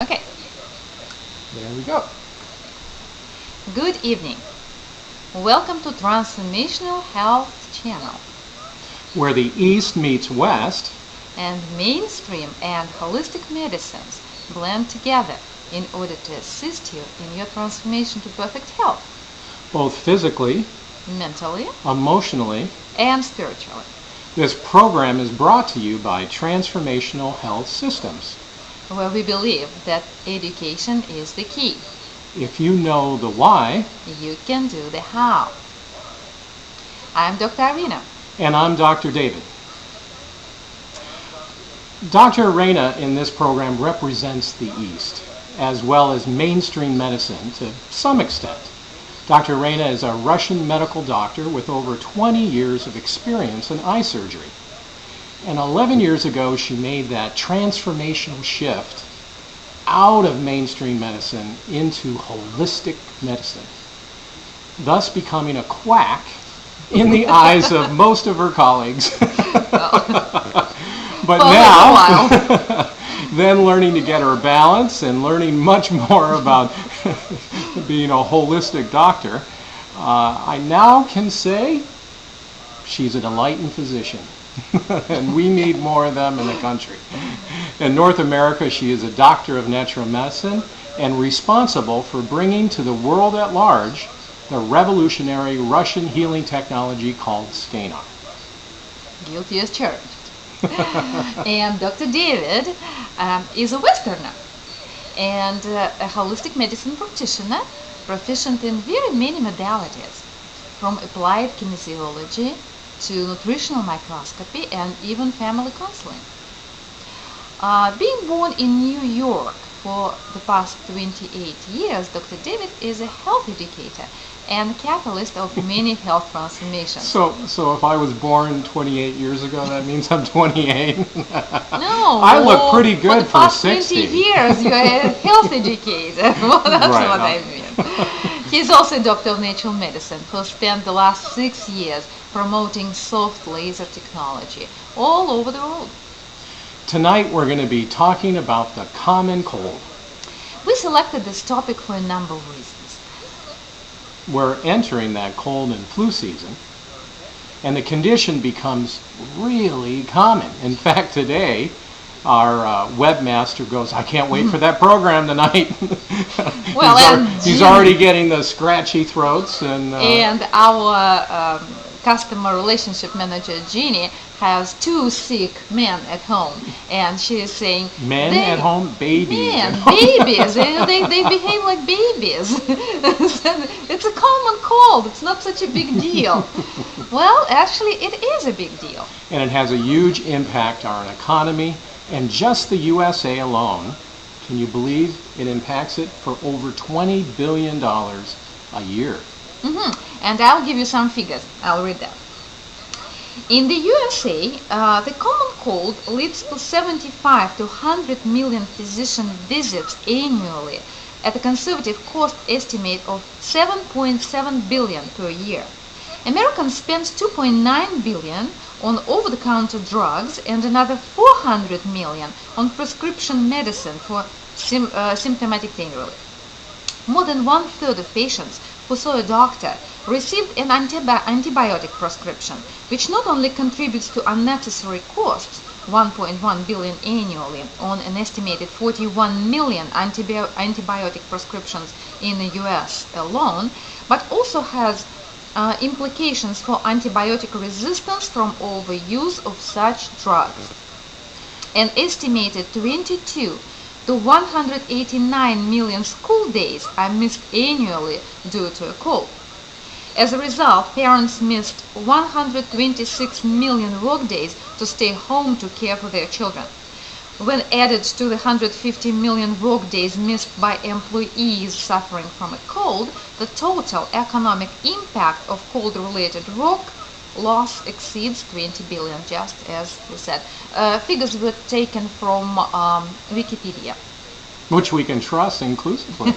Okay, There we go. good evening. Welcome to Transformational Health Channel Where the East meets West, and mainstream and holistic medicines blend together in order to assist you in your transformation to perfect health, both physically, mentally, emotionally. and spiritually. This program is brought to you by Transformational Health Systems. Where we believe that education is the key. If you know the why, You can do the how. I'm Dr. Irina. and I'm Dr. David. Dr. Arena in this program represents the East, as well as mainstream medicine to some extent. Dr. Arena is a Russian medical doctor with over 20 years of experience in eye surgery. And 11 years ago, she made that transformational shift out of mainstream medicine into holistic medicine, thus becoming a quack in the eyes of most of her colleagues. But now, then learning to get her balance and learning much more about being a holistic doctor, I now can say she's an enlightened physician. And we need more of them in the country. In North America, she is a doctor of natural medicine and responsible for bringing to the world at large the revolutionary Russian healing technology called Skenar. Guilty as charged. And Dr. David is a Westerner and a holistic medicine practitioner, proficient in very many modalities, from applied kinesiology to nutritional microscopy and even family counseling. Being born in New York for the past 28 years, Dr. David is a health educator and catalyst of many health transformations. So if I was born 28 years ago, that means I'm 28. No, I look pretty good for the past 60. 20 years, you're a health educator. Well, that's Right, what I mean. He's also a doctor of natural medicine who spent the last 6 years promoting soft laser technology all over the world. Tonight we're going to be talking about the common cold. We selected this topic for a number of reasons. We're entering that cold and flu season, and the condition becomes really common. In fact, today, our webmaster goes, I can't wait for that program tonight. Well, he's already getting the scratchy throats. And our customer relationship manager, Jeannie, has 2 sick men at home, and she is saying, Men at home? Babies. Babies. They behave like babies. It's a common cold. It's not such a big deal. Well, actually, it is a big deal. And it has a huge impact on our economy, and just the USA alone, can you believe it impacts it for over $20 billion a year? And I'll give you some figures. I'll read them. In the USA, the common cold leads to 75 to 100 million physician visits annually at a conservative cost estimate of 7.7 billion per year. Americans spends 2.9 billion on over-the-counter drugs and another 400 million on prescription medicine for symptomatic pain relief. More than one-third of patients who saw a doctor received an antibiotic prescription, which not only contributes to unnecessary costs, 1.1 billion annually on an estimated 41 million antibiotic prescriptions in the US alone, but also has implications for antibiotic resistance from overuse of such drugs. An estimated 22 to 189 million school days are missed annually due to a cold. As a result, parents missed 126 million workdays to stay home to care for their children. When added to the 150 million workdays missed by employees suffering from a cold, the total economic impact of cold-related work loss exceeds 20 billion, just as we said. Figures were taken from Wikipedia. Which we can trust inclusively.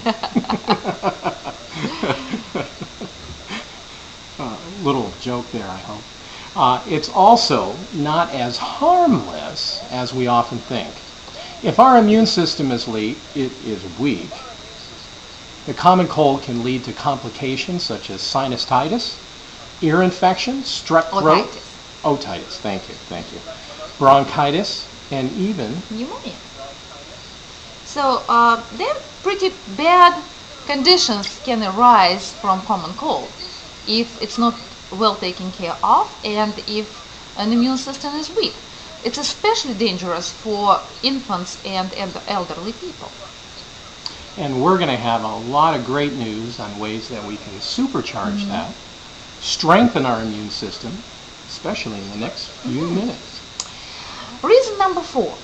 Little joke there, I hope. It's also not as harmless as we often think. If our immune system is weak, the common cold can lead to complications such as sinusitis, ear infection, strep throat, otitis, thank you, bronchitis, and even pneumonia. So then pretty bad conditions can arise from common cold if it's not well taken care of and if an immune system is weak. It's especially dangerous for infants and elderly people. And we're going to have a lot of great news on ways that we can supercharge that, strengthen our immune system, especially in the next few minutes. Reason number 4.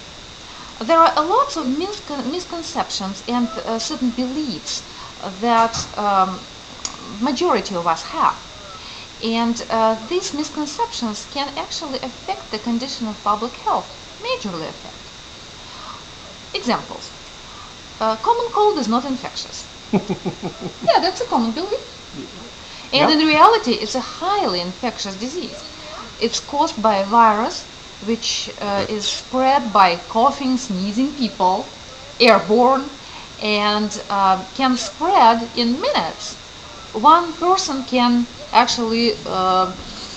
There are lots of misconceptions and certain beliefs that majority of us have. And these misconceptions can actually affect the condition of public health, majorly affect. Examples. Common cold is not infectious. Yeah, that's a common belief. And in reality, it's a highly infectious disease. It's caused by a virus which is spread by coughing, sneezing people, airborne, and can spread in minutes. One person can actually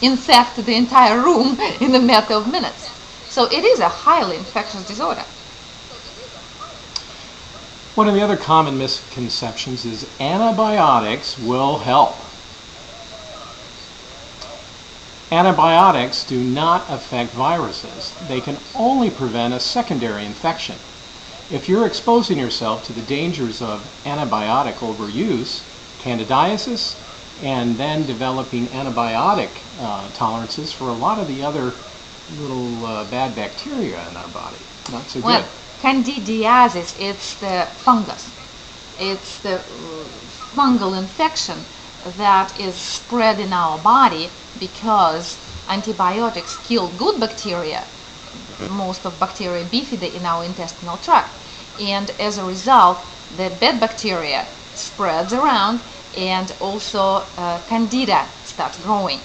infect the entire room in a matter of minutes. So it is a highly infectious disorder. One of the other common misconceptions is antibiotics will help. Antibiotics do not affect viruses. They can only prevent a secondary infection. If you're exposing yourself to the dangers of antibiotic overuse, candidiasis, and then developing antibiotic tolerances for a lot of the other little bad bacteria in our body, not so good. Candidiasis, it's the fungus. It's the fungal infection that is spread in our body because antibiotics kill good bacteria, most of bacteria bifida in our intestinal tract. And as a result, the bad bacteria spreads around and also candida starts growing.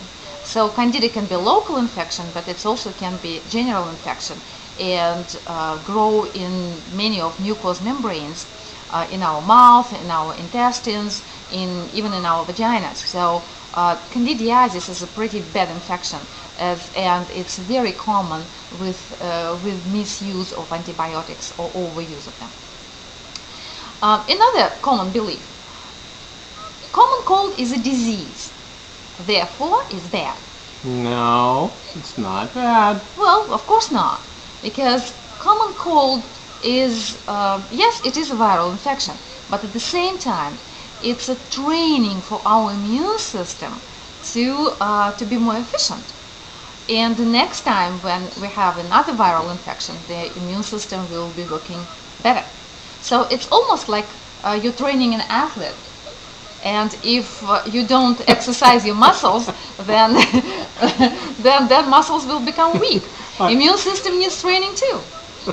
So candida can be local infection, but it also can be general infection and grow in many of mucous membranes in our mouth, in our intestines, even in our vaginas. So candidiasis is a pretty bad infection, and it's very common with misuse of antibiotics or overuse of them. Another common belief: common cold is a disease, therefore is bad. No, it's not bad. Well, of course not, because common cold is, yes, it is a viral infection, but at the same time, it's a training for our immune system to be more efficient. And the next time when we have another viral infection, the immune system will be working better. So it's almost like you're training an athlete. And if you don't exercise your muscles, then then muscles will become weak. Immune system needs training too.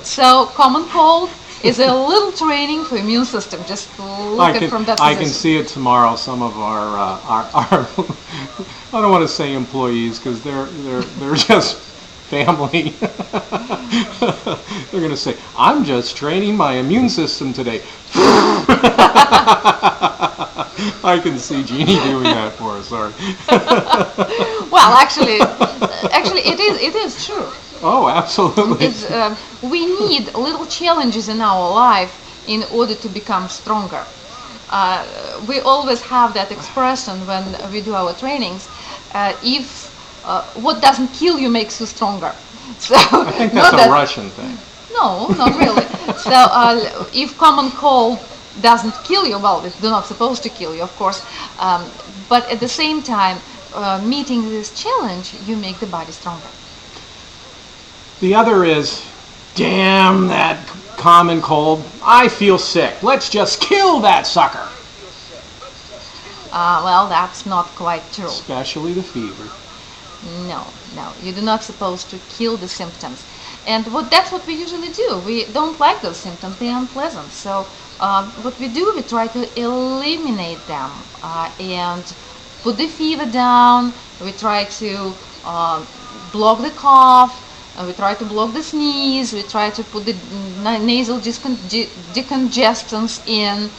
So common cold is a little training for immune system. Just look at it from that position. I can see it tomorrow. Some of our I don't want to say employees because they're just family. They're going to say, "I'm just training my immune system today." I can see Jeannie doing that for us. Sorry. Well, actually, it is true. Oh, absolutely. We need little challenges in our life in order to become stronger. We always have that expression when we do our trainings. If what doesn't kill you makes you stronger. So I think that's a Russian thing. No, not really. So if common cold doesn't kill you, well, it's not supposed to kill you, of course. But at the same time, meeting this challenge, you make the body stronger. The other is, damn that common cold. I feel sick. Let's just kill that sucker. Well, that's not quite true. Especially the fever. No, you're not supposed to kill the symptoms. And that's what we usually do. We don't like those symptoms, they're unpleasant. So what we do, we try to eliminate them and put the fever down. We try to block the cough We try to block the sneeze, we try to put the nasal decongestants in,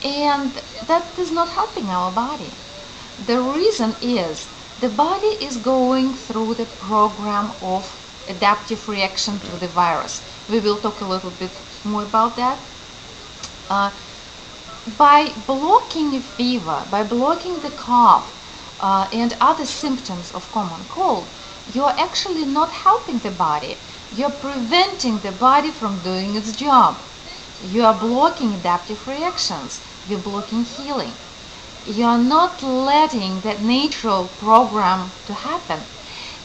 and that is not helping our body. The reason is the body is going through the program of adaptive reaction to the virus. We will talk a little bit more about that. By blocking fever, by blocking the cough and other symptoms of common cold, you're actually not helping the body. You're preventing the body from doing its job. You are blocking adaptive reactions. You're blocking healing. You're not letting that natural program to happen.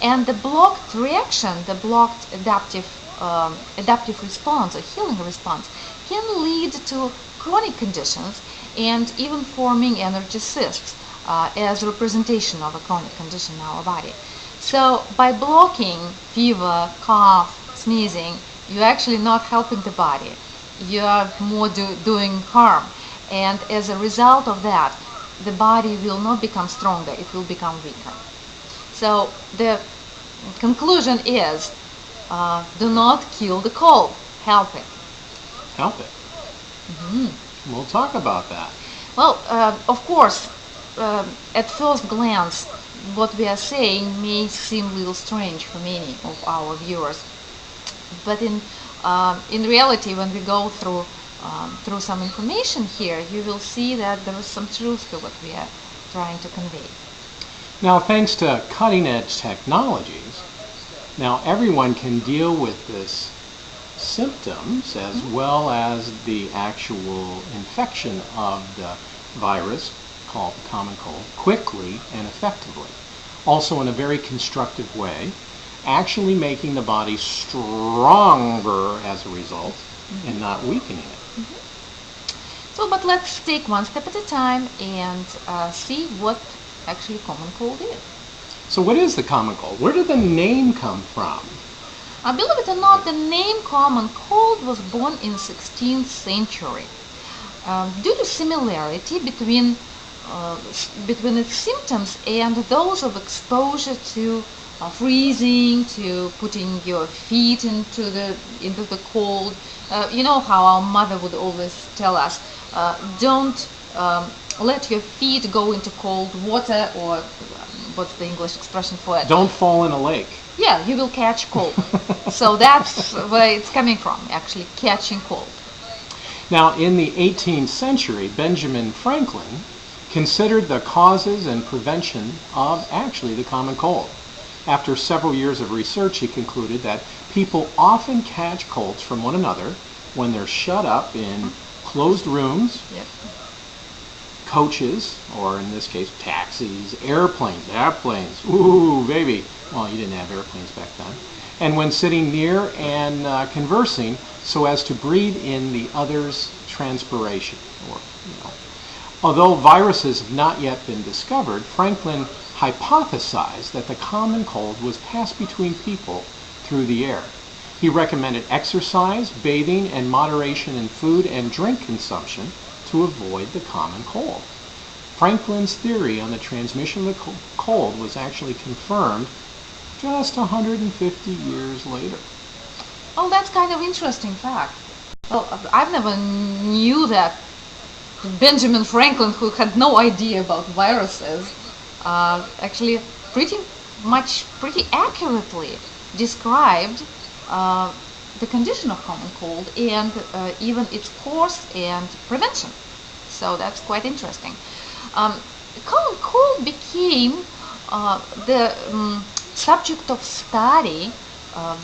And the blocked reaction, the blocked adaptive response or healing response can lead to chronic conditions and even forming energy cysts as representation of a chronic condition in our body. So by blocking fever, cough, sneezing, you're actually not helping the body. You are more doing harm. And as a result of that, the body will not become stronger, it will become weaker. So the conclusion is, do not kill the cold, help it. Help it. We'll talk about that. Well, of course, at first glance, what we are saying may seem a little strange for many of our viewers, but in reality, when we go through some information here, you will see that there is some truth to what we are trying to convey. Now, thanks to cutting-edge technologies, now everyone can deal with this symptoms as well as the actual infection of the virus called the common cold quickly and effectively. Also in a very constructive way, actually making the body stronger as a result and not weakening it. So, but let's take one step at a time and see what actually common cold is. So what is the common cold? Where did the name come from? Believe it or not, the name common cold was born in 16th century due to similarity between its symptoms and those of exposure to freezing, to putting your feet into the cold. You know how our mother would always tell us, don't let your feet go into cold water, or what's the English expression for it? Don't fall in a lake. Yeah, you will catch cold. So that's where it's coming from, actually catching cold. Now, in the 18th century, Benjamin Franklin considered the causes and prevention of actually the common cold. After several years of research, he concluded that people often catch colds from one another when they're shut up in closed rooms, Yep. coaches, or in this case, taxis, airplanes, ooh, baby. Well, you didn't have airplanes back then. And when sitting near and conversing so as to breathe in the other's transpiration. Although viruses have not yet been discovered, Franklin hypothesized that the common cold was passed between people through the air. He recommended exercise, bathing, and moderation in food and drink consumption to avoid the common cold. Franklin's theory on the transmission of the cold was actually confirmed just 150 years later. Oh, that's kind of interesting fact. Well, I've never knew that Benjamin Franklin, who had no idea about viruses, actually pretty accurately described the condition of common cold and even its course and prevention. So that's quite interesting. Common cold became the subject of study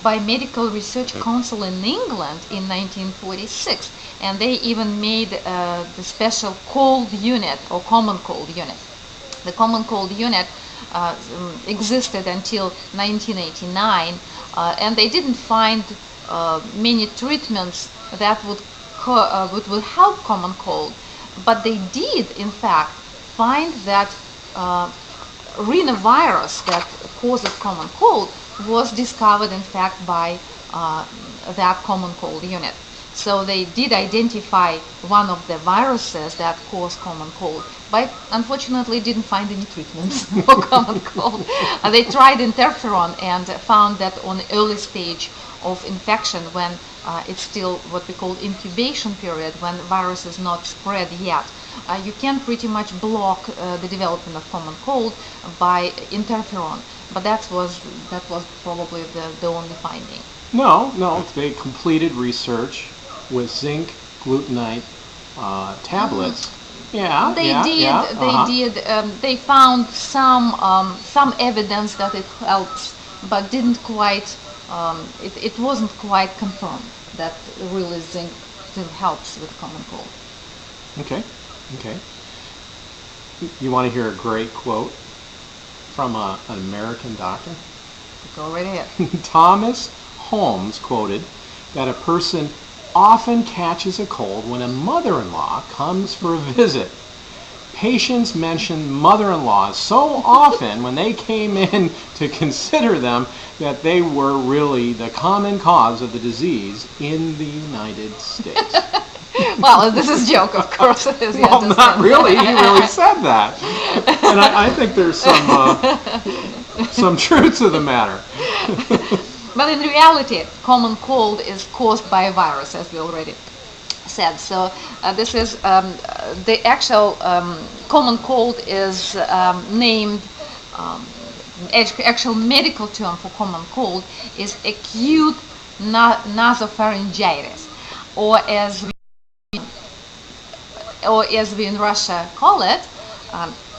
by Medical Research Council in England in 1946, and they even made the special cold unit or common cold unit. The common cold unit existed until 1989, and they didn't find many treatments that would help common cold, but they did in fact find that rhinovirus that causes common cold was discovered in fact by that common cold unit. So they did identify one of the viruses that cause common cold, but unfortunately didn't find any treatments for common cold. They tried interferon and found that on the early stage of infection, when it's still what we call incubation period, when virus is not spread yet, you can pretty much block the development of common cold by interferon. But that was probably the only finding. No, they completed research with zinc glutamate tablets. Yeah, They yeah, did. yeah. They found some evidence that it helps, but didn't quite. It wasn't quite confirmed that really zinc helps with common cold. Okay, okay. You want to hear a great quote from an American doctor? Go right ahead. Thomas Holmes quoted that a person often catches a cold when a mother-in-law comes for a visit. Patients mentioned mother-in-laws so often when they came in to consider them that they were really the common cause of the disease in the United States. Well, this is a joke, of course. As you Well, understand. not really. He really said that. And I think there's some truth to the matter. But in reality, common cold is caused by a virus, as we already said. So this is the actual common cold is named. Actual medical term for common cold is acute nasopharyngitis, or as we in Russia call it,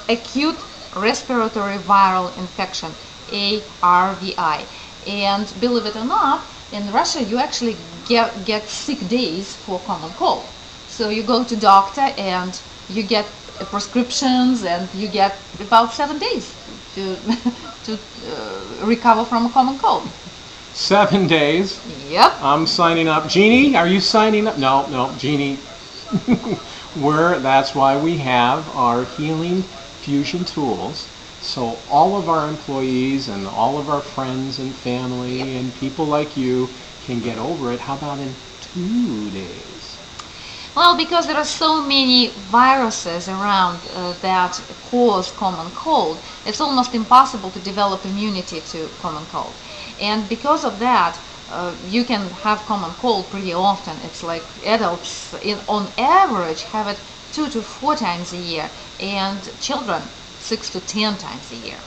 acute respiratory viral infection, ARVI. And believe it or not, in Russia you actually get sick days for common cold. So you go to doctor and you get prescriptions and you get about 7 days to recover from a common cold. 7 days. Yep. I'm signing up. Jeannie, are you signing up? No, Jeannie. That's why we have our healing fusion tools. So all of our employees and all of our friends and family and people like you can get over it. How about in 2 days? Well, because there are so many viruses around that cause common cold, it's almost impossible to develop immunity to common cold. And because of that, you can have common cold pretty often. It's like adults, on average, have it 2 to 4 times a year, and children 6 to 10 times a year.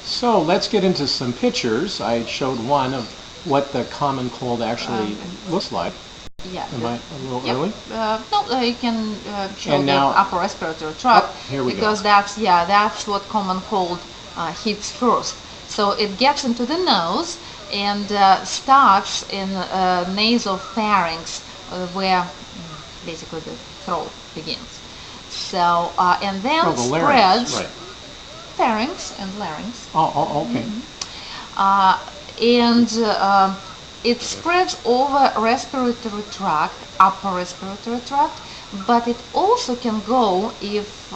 So let's get into some pictures. I showed one of what the common cold actually looks like. Yeah. Am I a little Yep. early? No, you can show And the now- upper respiratory tract, here we go. because that's what common cold hits first. So it gets into the nose and starts in nasopharynx, where basically the throat begins. So and then Oh, the spreads larynx, right. pharynx and larynx. Oh, okay. And it spreads over respiratory tract, upper respiratory tract, but it also can go, if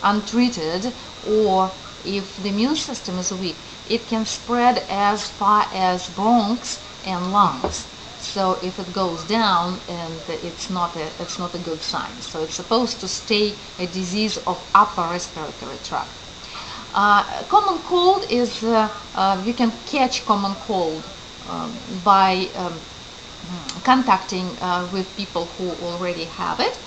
untreated or if the immune system is weak, it can spread as far as bronchs and lungs. So if it goes down, and it's not a good sign. So it's supposed to stay a disease of upper respiratory tract. Common cold is, you can catch common cold by contacting with people who already have it,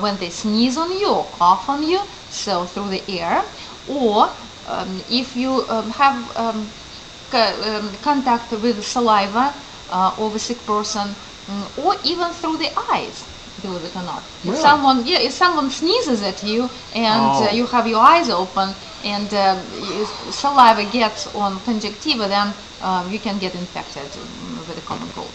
when they sneeze on you or cough on you, so through the air, or if you have contact with saliva of a sick person, or even through the eyes, believe it or not. Really? If someone sneezes at you and Oh. you have your eyes open and saliva gets on conjunctiva, then you can get infected with a common cold.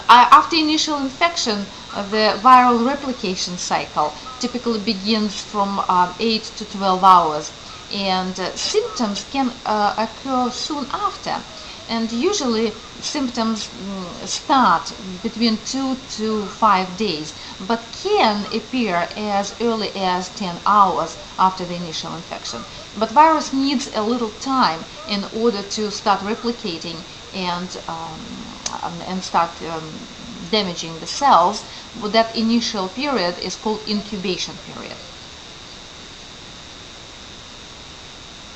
After initial infection, the viral replication cycle typically begins from 8 to 12 hours, and symptoms can occur soon after. And usually symptoms start between 2 to 5 days, but can appear as early as 10 hours after the initial infection. But virus needs a little time in order to start replicating and and start damaging the cells, that initial period is called incubation period.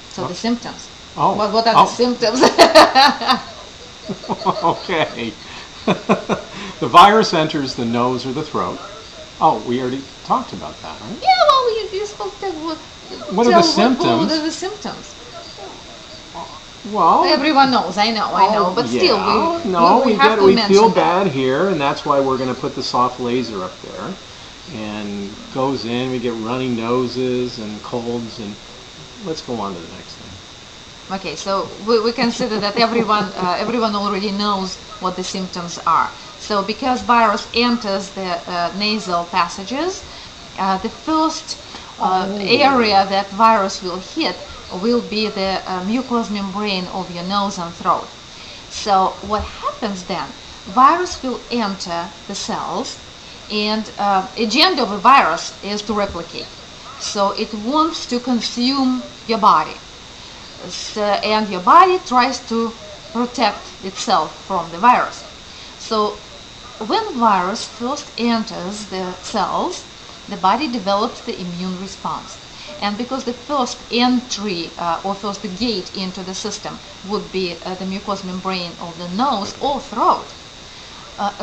So the symptoms. Oh. What are the symptoms? Okay. The virus enters the nose or the throat. Oh, we already talked about that, right? Yeah, well, you're supposed to What are the symptoms? What are the symptoms? Well, Everyone knows. I know, but still, we have to we mention feel that. bad here, and that's why we're going to put the soft laser up there, and goes in. We get runny noses and colds, and let's go on to the next thing. Okay, so we consider that everyone already knows what the symptoms are. So because virus enters the nasal passages, the first area that virus will hit will be the mucous membrane of your nose and throat. So what happens then? Virus will enter the cells, and agenda of a virus is to replicate. So it wants to consume your body. So, and your body tries to protect itself from the virus. So when virus first enters the cells, the body develops the immune response. And because the first entry or first gate into the system would be the mucous membrane of the nose or throat,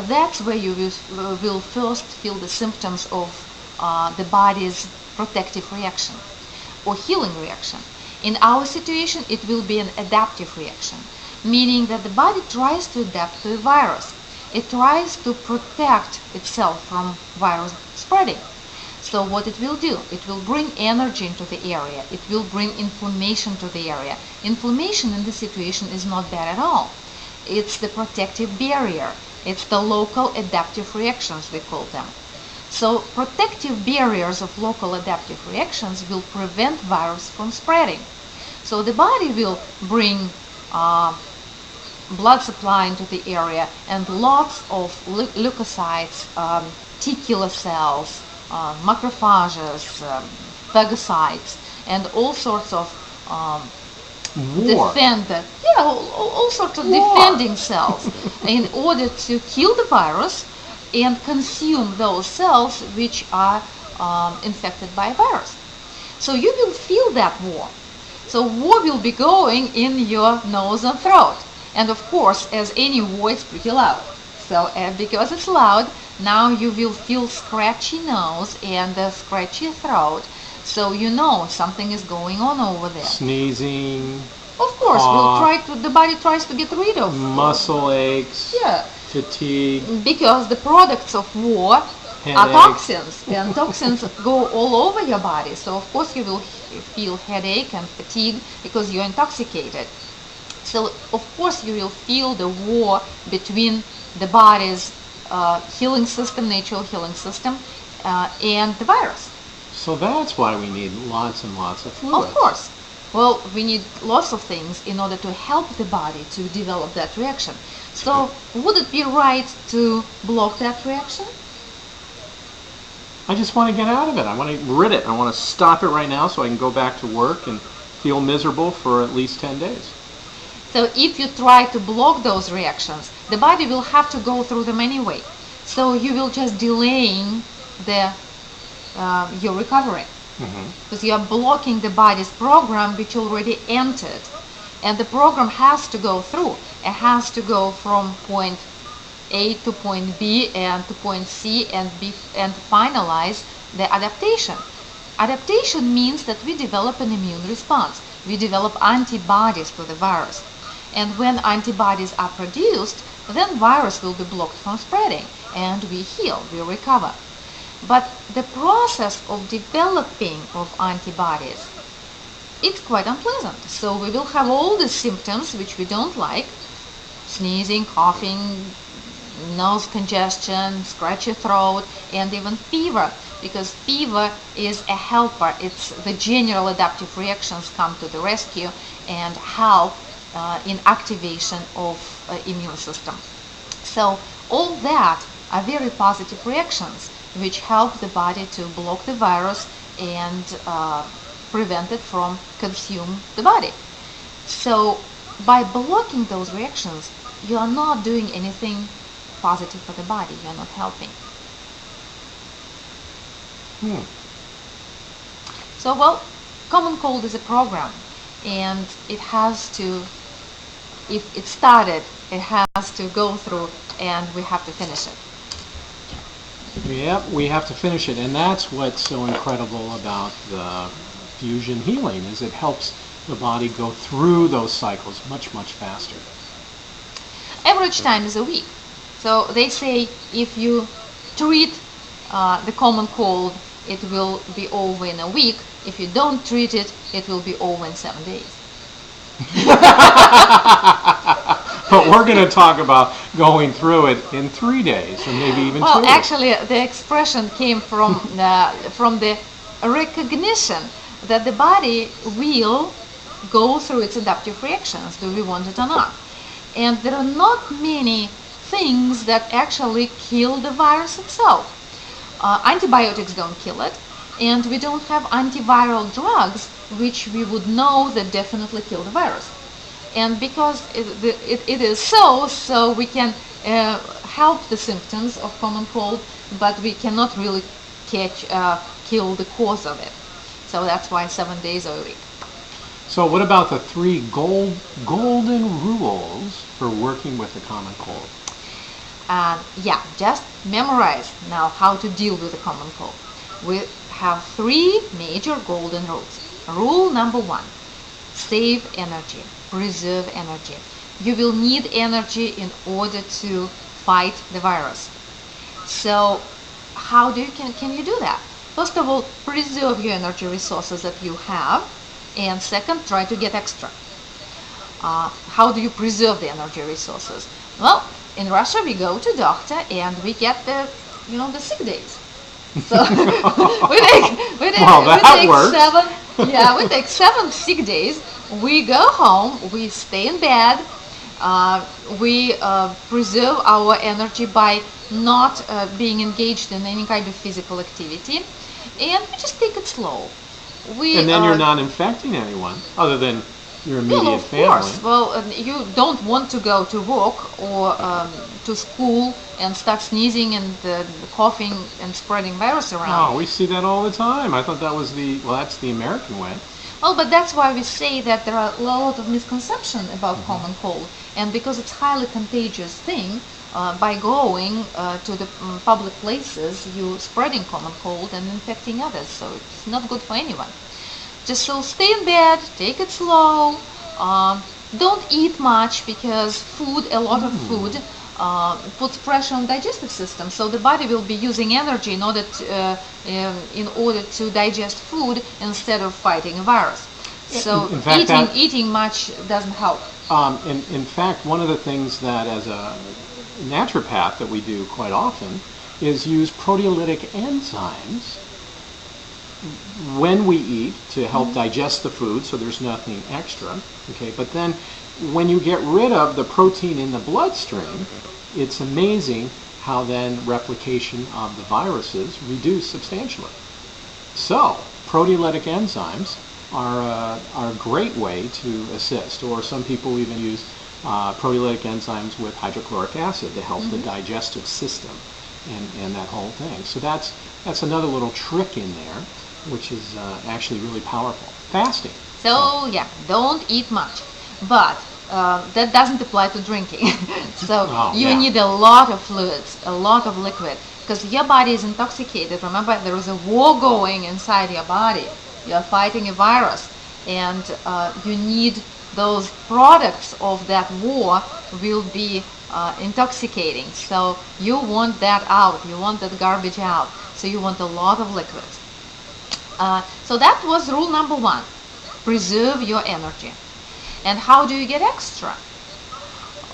that's where you will first feel the symptoms of the body's protective reaction or healing reaction. In our situation, it will be an adaptive reaction, meaning that the body tries to adapt to a virus. It tries to protect itself from virus spreading. So what it will do? It will bring energy into the area. It will bring inflammation to the area. Inflammation in this situation is not bad at all. It's the protective barrier. It's the local adaptive reactions, we call them. So protective barriers of local adaptive reactions will prevent virus from spreading. So the body will bring blood supply into the area and lots of leukocytes, T killer cells, macrophages, phagocytes, and all sorts of all sorts of defending cells in order to kill the virus and consume those cells which are infected by a virus. So you will feel that war. So war will be going in your nose and throat. And of course, as any war, it's pretty loud. So because it's loud, now you will feel scratchy nose and a scratchy throat. So you know something is going on over there. Sneezing. Of course, the body tries to get rid of muscle aches. Yeah. Fatigue. Because the products of war are toxins, and toxins go all over your body. So of course you will feel headache and fatigue because you're intoxicated. So of course you will feel the war between the body's healing system, natural healing system, and the virus. So that's why we need lots and lots of fluids. Of course. Well, we need lots of things in order to help the body to develop that reaction. So would it be right to block that reaction? I just want to get out of it. I want to rid it. I want to stop it right now so I can go back to work and feel miserable for at least 10 days. So if you try to block those reactions, the body will have to go through them anyway. So you will just delaying your recovery. Because you are blocking the body's program which already entered. And the program has to go through. It has to go from point A to point B and to point C and finalize the adaptation. Adaptation means that we develop an immune response. We develop antibodies to the virus. And when antibodies are produced, then virus will be blocked from spreading and we heal, we recover. But the process of developing of antibodies, it's quite unpleasant. So we will have all the symptoms which we don't like: sneezing, coughing, nose congestion, scratchy throat, and even fever, because fever is a helper. It's the general adaptive reactions come to the rescue and help in activation of immune system. So all that are very positive reactions which help the body to block the virus and prevent it from consume the body. So by blocking those reactions, you are not doing anything positive for the body. You are not helping. So, well, Common Cold is a program, and it has to, if it started, it has to go through, and we have to finish it. Yep, we have to finish it, and that's what's so incredible about the fusion healing, is it helps the body go through those cycles much, much faster. Average time is a week. So they say if you treat the common cold, it will be over in a week. If you don't treat it, it will be over in 7 days. But we're going to talk about going through it in 3 days, or maybe even 2. Well, actually, the expression came from the recognition that the body will go through its adaptive reactions, do we want it or not. And there are not many things that actually kill the virus itself. Antibiotics don't kill it, and we don't have antiviral drugs which we would know that definitely kill the virus. And because it is so we can help the symptoms of common cold, but we cannot really kill the cause of it. So that's why 7 days or a week. So what about the 3 golden rules for working with the common cold? Yeah, just memorize now how to deal with the common cold. We have 3 major golden rules. Rule number 1, save energy, preserve energy. You will need energy in order to fight the virus. So how can you do that? First of all, preserve your energy resources that you have, and second, try to get extra. How do you preserve the energy resources? Well, in Russia we go to doctor and we get the sick days. So we take 7 sick days. We go home, we stay in bed, we preserve our energy by not being engaged in any kind of physical activity, and we just take it slow. And then you're not infecting anyone other than your immediate family. Of course. Well, you don't want to go to work or to school and start sneezing and coughing and spreading virus around. Oh, we see that all the time. I thought that was that's the American way. Well, but that's why we say that there are a lot of misconceptions about common cold, and because it's highly contagious thing, by going to the public places, you spreading common cold and infecting others. So it's not good for anyone. Just so stay in bed, take it slow. Don't eat much because a lot of food puts pressure on digestive system. So the body will be using energy in order to digest food instead of fighting a virus. So in fact, eating much doesn't help. In fact, one of the things that as a naturopath that we do quite often is use proteolytic enzymes when we eat to help digest the food, so there's nothing extra. Okay, but then when you get rid of the protein in the bloodstream, it's amazing how then replication of the viruses reduce substantially. So proteolytic enzymes are a great way to assist, or some people even use proteolytic enzymes with hydrochloric acid to help the digestive system and that whole thing. So that's another little trick in there, which is actually really powerful. Fasting. So yeah, don't eat much, but that doesn't apply to drinking. So you need a lot of fluids, a lot of liquid, because your body is intoxicated. Remember, there is a war going inside your body. You are fighting a virus, and you need those products of that war will be intoxicating. So you want that out. You want that garbage out. So you want a lot of liquids. So that was rule number 1. Preserve your energy. And how do you get extra?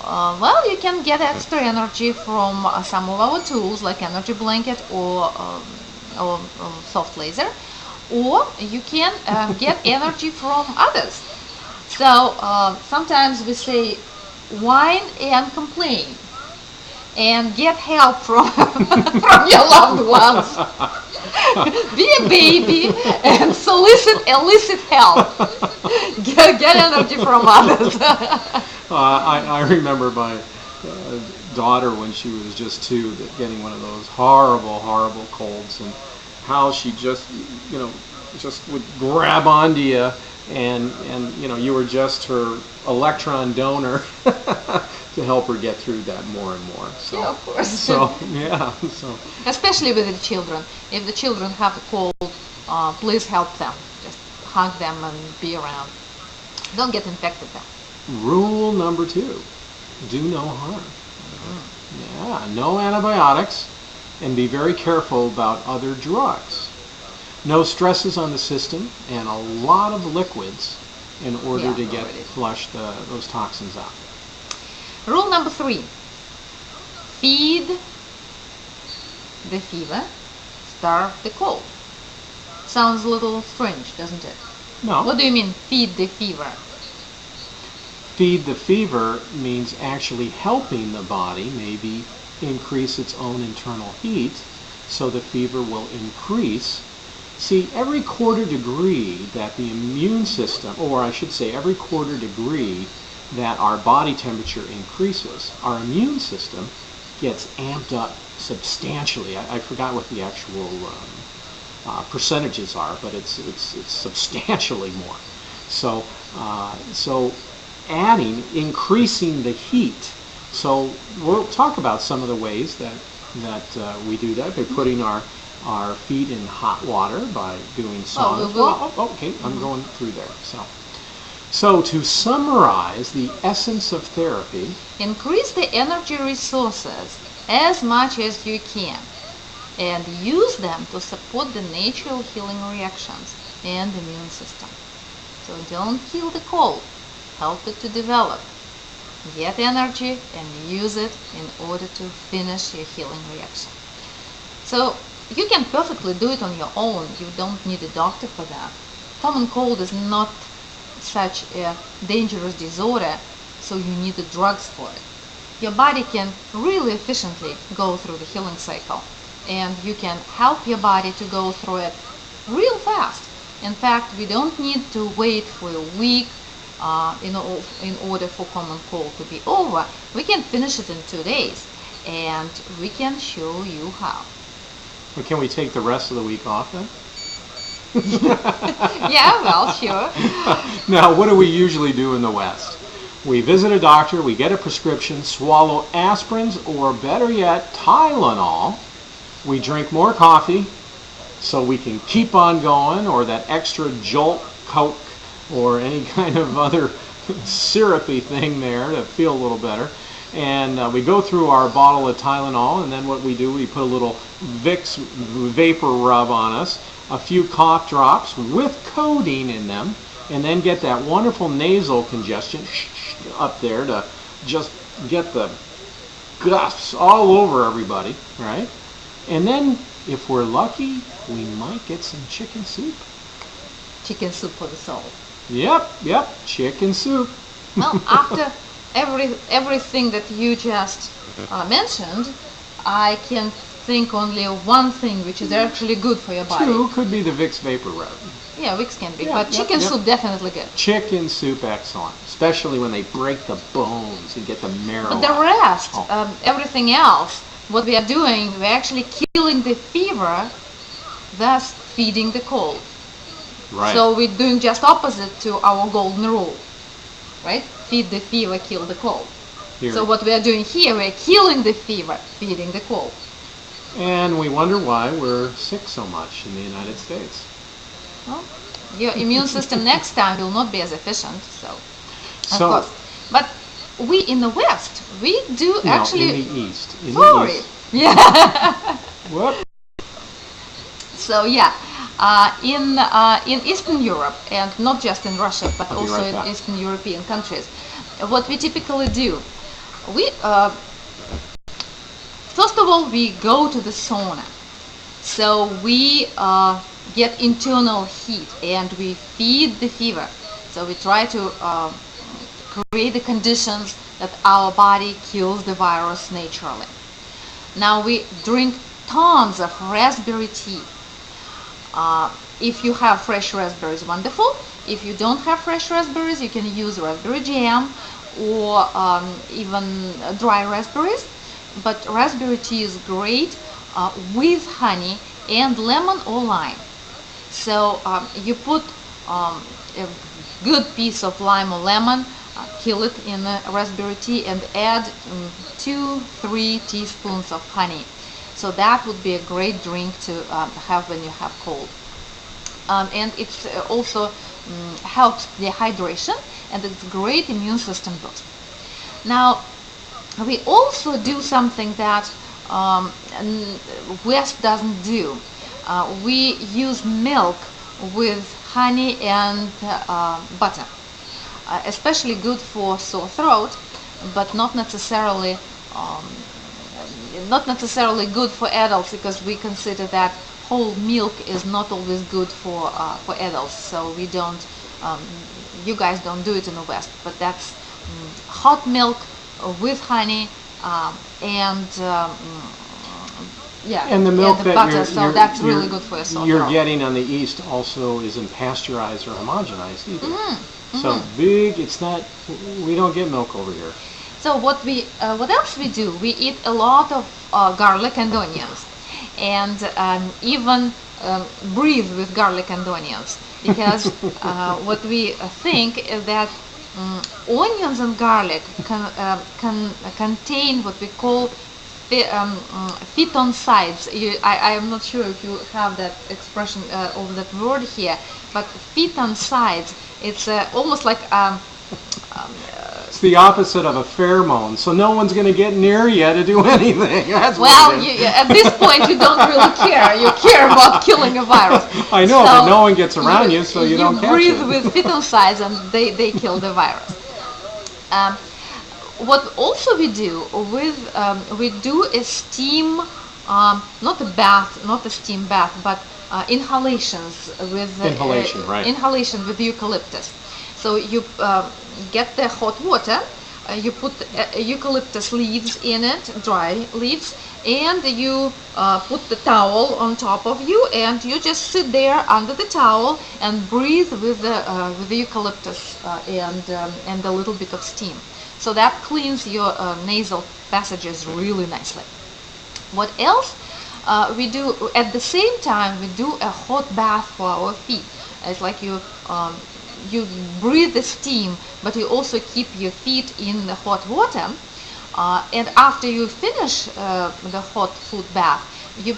Well, you can get extra energy from some of our tools like Energy Blanket or Soft Laser, or you can get energy from others. So sometimes we say whine and complain and get help from your loved ones. Be a baby and elicit help. Get energy from others. I remember daughter when she was just 2 that getting one of those horrible colds, and how she just, just would grab onto you, and you were just her electron donor to help her get through that more and more. So, Yeah, of course. So Especially with the children. If the children have a cold, please help them. Just hug them and be around. Don't get infected then. rule number 2, do no harm. Yeah, no antibiotics, and be very careful about other drugs. No stresses on the system, and a lot of liquids in order to get flush those toxins out. Rule number 3. Feed the fever, starve the cold. Sounds a little strange, doesn't it? No. What do you mean, feed the fever? Feed the fever means actually helping the body maybe increase its own internal heat so the fever will increase. See, every quarter degree that the immune system, or I should say every quarter degree that our body temperature increases, our immune system gets amped up substantially. I forgot what the actual percentages are, but it's substantially more. So increasing the heat. So we'll talk about some of the ways that we do that by putting our feet in hot water, by doing saunas. Okay, I'm going through there. So to summarize the essence of therapy, increase the energy resources as much as you can and use them to support the natural healing reactions and immune system. So don't kill the cold, help it to develop. Get energy and use it in order to finish your healing reaction. So you can perfectly do it on your own. You don't need a doctor for that. Common cold is not such a dangerous disorder, so you need the drugs for it. Your body can really efficiently go through the healing cycle, and you can help your body to go through it real fast. In fact, we don't need to wait for a week in order for common cold to be over. We can finish it in 2 days, and we can show you how. Well, can we take the rest of the week off then? Yeah, well, sure. Now, what do we usually do in the West? We visit a doctor, we get a prescription, swallow aspirins, or better yet, Tylenol. We drink more coffee so we can keep on going, or that extra Jolt Coke, or any kind of other syrupy thing there to feel a little better. And we go through our bottle of Tylenol, and then what we do, we put a little Vicks vapor rub on us, a few cough drops with codeine in them, and then get that wonderful nasal congestion up there to just get the gusts all over everybody, right? And then, if we're lucky, we might get some chicken soup. Chicken soup for the soul. Yep, chicken soup. Well, after everything that you just mentioned, I can think only of one thing which is actually good for your body. 2 could be the Vicks vapor rub. Yeah, Vicks can be, but chicken soup definitely good. Chicken soup, excellent, especially when they break the bones and get the marrow But the out. rest, everything else, what we are doing, we're actually killing the fever, thus feeding the cold. Right. So we're doing just opposite to our golden rule, right? Feed the fever, kill the cold. Here. So what we are doing here, we're killing the fever, feeding the cold. And we wonder why we're sick so much in the United States. Well, your immune system next time will not be as efficient, so of So, course. But we in the West, we do no, actually. in the East. Sorry. Yeah. What? So yeah, in Eastern Europe, and not just in Russia, but also in Eastern European countries, what we typically do, we first of all we go to the sauna, so we get internal heat and we feed the fever. So we try to create the conditions that our body kills the virus naturally. Now we drink tons of raspberry tea. If you have fresh raspberries, wonderful. If you don't have fresh raspberries, you can use raspberry jam or even dry raspberries. But raspberry tea is great with honey and lemon or lime. So you put a good piece of lime or lemon, kill it in the raspberry tea, and add 2-3 teaspoons of honey. So that would be a great drink to have when you have cold. And it also helps dehydration, and it's great immune system boost. Now, we also do something that West doesn't do. We use milk with honey and butter, especially good for sore throat, but um, not necessarily good for adults, because we consider that whole milk is not always good for adults. So we don't. You guys don't do it in the West, but that's hot milk with honey and yeah, And the milk the that butter. So that's really good for your sore you're throat. getting on the East also isn't pasteurized or homogenized either. Mm-hmm. So big, it's not. We don't get milk over here. So what else we do? We eat a lot of garlic and onions, and even breathe with garlic and onions, because what we think is that onions and garlic can contain what we call phytoncides. I am not sure if you have that expression of that word here, but phytoncides. It's almost like It's the opposite of a pheromone, so no one's going to get near you to do anything. That's well, what it is. at this point you don't really care. You care about killing a virus. I know, So but no one gets around you, so you don't catch breathe it. with phytoncides, and they kill the virus. What also we do we do a steam, not a bath, not a steam bath, but inhalations with Inhalation, right. inhalation with eucalyptus. So you get the hot water, you put eucalyptus leaves in it, dry leaves, and you put the towel on top of you, and you just sit there under the towel and breathe with the eucalyptus and a little bit of steam. So that cleans your nasal passages really nicely. What else we do at the same time? We do a hot bath for our feet. It's like you breathe the steam, but you also keep your feet in the hot water. And after you finish the hot foot bath, you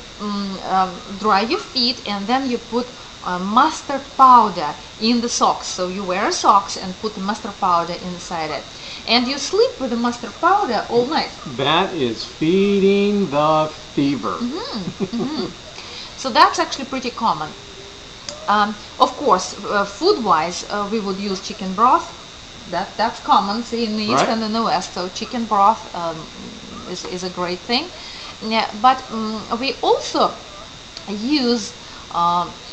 dry your feet, and then you put mustard powder in the socks. So you wear socks and put mustard powder inside it, and you sleep with the mustard powder all night. That is feeding the fever. So that's actually pretty common. Of course, food-wise, we would use chicken broth. That's common in the East Right. and in the West. So chicken broth is a great thing. Yeah, but we also use,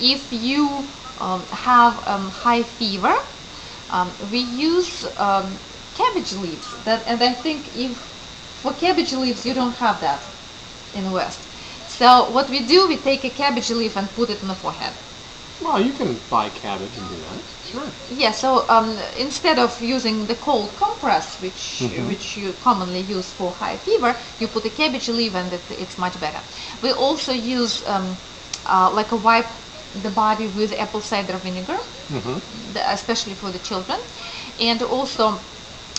if you have high fever, we use cabbage leaves. And I think if for cabbage leaves you don't have that in the West. So what we do, we take a cabbage leaf and put it in the forehead. Well, you can buy cabbage and do that. Sure. Yeah, so instead of using the cold compress, which you commonly use for high fever, you put a cabbage leaf, and it's much better. We also use like a wipe the body with apple cider vinegar, especially for the children. And also,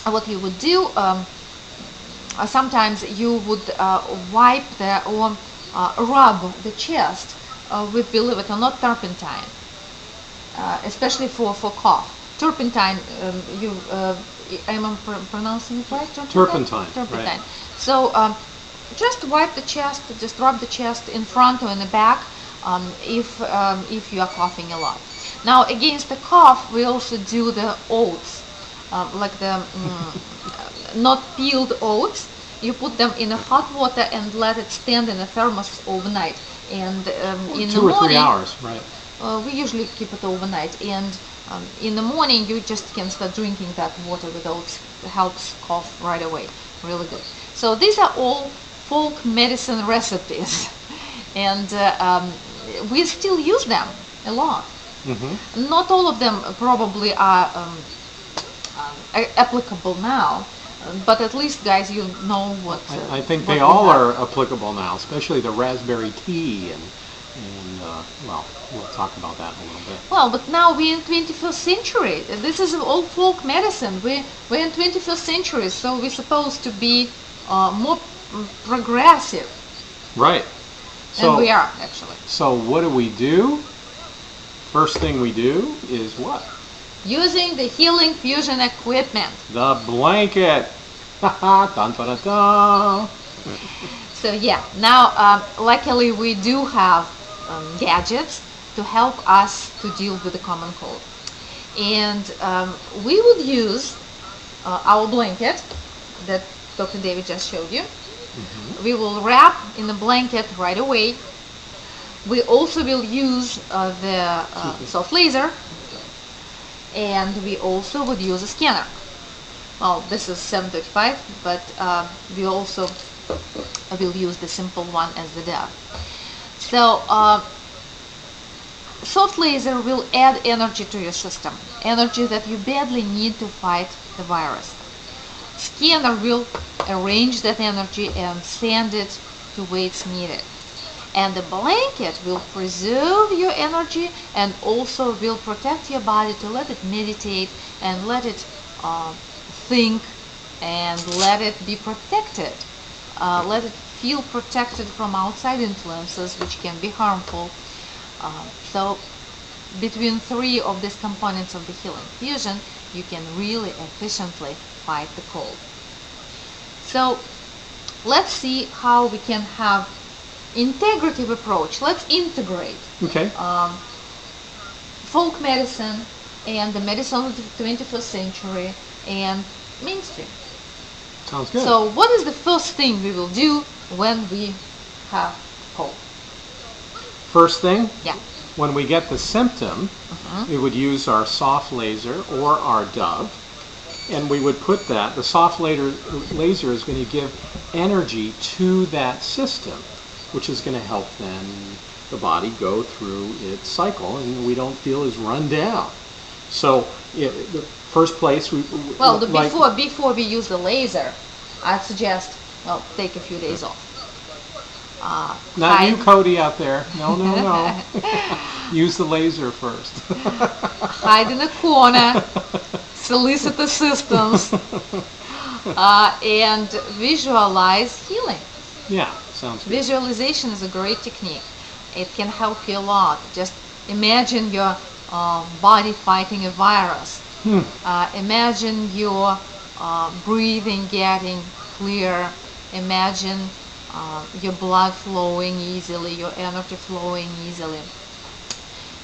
what you would do, sometimes you would wipe or rub the chest with, believe it or not, turpentine. Especially for cough. Turpentine, am I pronouncing it right? Turpentine, Turpentine. right. So just wipe the chest, just rub the chest in front or in the back if you are coughing a lot. Now against the cough, we also do the oats, like the not peeled oats. You put them in a hot water and let it stand in a thermos overnight. And in the 2 or 3 morning, hours, right. we usually keep it overnight, and in the morning you just can start drinking that water with oats. It helps cough right away. Really good. So these are all folk medicine recipes, and we still use them a lot. Not all of them probably are applicable now. But at least, guys, you know what. I think what they we all have. are applicable now, especially the raspberry tea and well, we'll talk about that in a little bit. Well, but now we're in 21st century. This is all folk medicine. We're in 21st century, so we're supposed to be more progressive, Right. and we So, are actually so what do? First thing we do is what? using the healing fusion equipment. The blanket. Dun, dun, dun, dun. So yeah, now luckily we do have gadgets to help us to deal with the common cold, and we would use our blanket that Dr. David just showed you. We will wrap in the blanket right away. We also will use the soft laser, and we also would use a scanner. Well, this is 735, but we also will use the simple one as the Dove. So soft laser will add energy to your system, energy that you badly need to fight the virus. Scanner will arrange that energy and send it to where it's needed. And the blanket will preserve your energy and also will protect your body to let it meditate and let it think and let it be protected. Let it feel protected from outside influences which can be harmful. So between three of these components of the healing fusion, you can really efficiently fight the cold. So let's see how we can have integrative approach. Let's integrate Okay. folk medicine and the medicine of the 21st century and mainstream. Sounds good. So what is the first thing we will do when we have cold? First thing, Yeah. when we get the symptom, we would use our soft laser or our Dove, and we would put that, the soft laser is going to give energy to that system, which is going to help then the body go through its cycle and we don't feel as run down. So the first place Well, like, before we use the laser, I'd suggest take a few days off. not hide- you, Cody, out there. No, no, no. Use the laser first. hide in a corner, solicit assistance, and visualize healing. Yeah, sounds good. Visualization is a great technique. It can help you a lot. Just imagine your body fighting a virus. Imagine your breathing getting clear. Imagine your blood flowing easily, your energy flowing easily.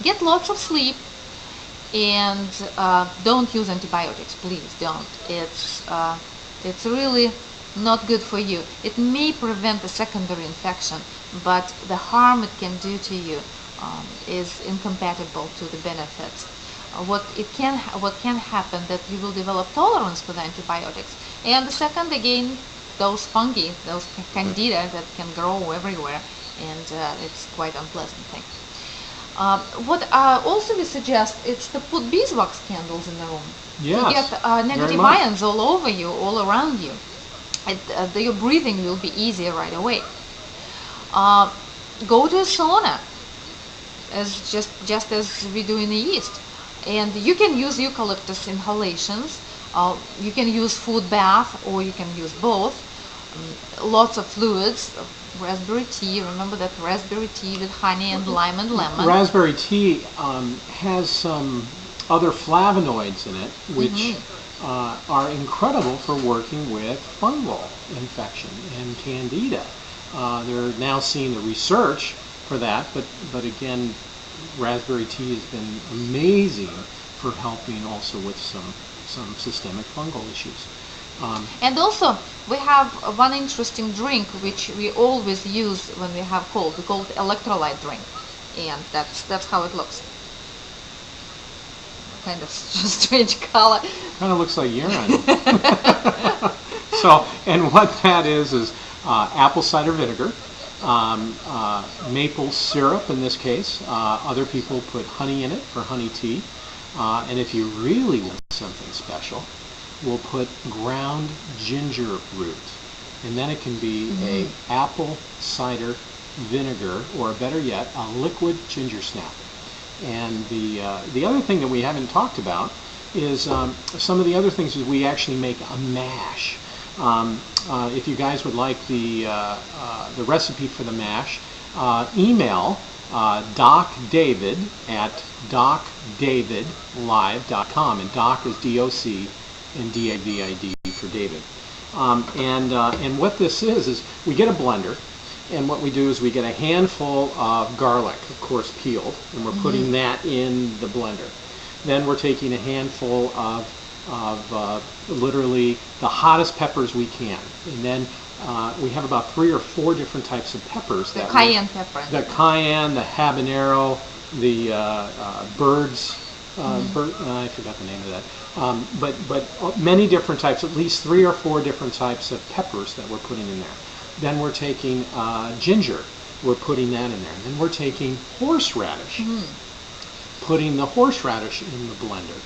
Get lots of sleep and don't use antibiotics, please don't. It's really not good for you. It may prevent a secondary infection, but the harm it can do to you is incompatible to the benefits. What can happen that you will develop tolerance for the antibiotics, and the second again, those fungi, those candida that can grow everywhere, and it's quite unpleasant thing. What also we suggest is to put beeswax candles in the room. Yes, To get negative very much. ions all over you, all around you. Your breathing will be easier right away. Go to a sauna, as just as we do in the East, and you can use eucalyptus inhalations. You can use food bath, or you can use both. Lots of fluids, raspberry tea. Remember that raspberry tea with honey and lime and lemon. Raspberry tea has some other flavonoids in it, which are incredible for working with fungal infection and candida. They're now seeing the research for that, but again, raspberry tea has been amazing for helping also with some systemic fungal issues. And also, we have one interesting drink which we always use when we have cold. We call it electrolyte drink, and that's how it looks. Kind of strange color. Kind of looks like urine. So, and what that is apple cider vinegar, maple syrup in this case. Other people put honey in it for honey tea. And if you really want something special, we'll put ground ginger root, and then it can be a apple cider vinegar, or better yet, a liquid ginger snap. And the other thing that we haven't talked about is some of the other things is we actually make a mash. If you guys would like the recipe for the mash, email Doc David at docdavidlive.com, and Doc is D-O-C and D-A-V-I-D for David. And what this is we get a blender, and what we do is we get a handful of garlic, of course peeled, and we're putting that in the blender. Then we're taking a handful of literally the hottest peppers we can, and then we have about 3 or 4 different types of peppers. The cayenne pepper. The cayenne, the habanero, the birds. I forgot the name of that. But many different types, at least 3 or 4 different types of peppers that we're putting in there. Then we're taking ginger. We're putting that in there. And then we're taking horseradish. Putting the horseradish in the blender.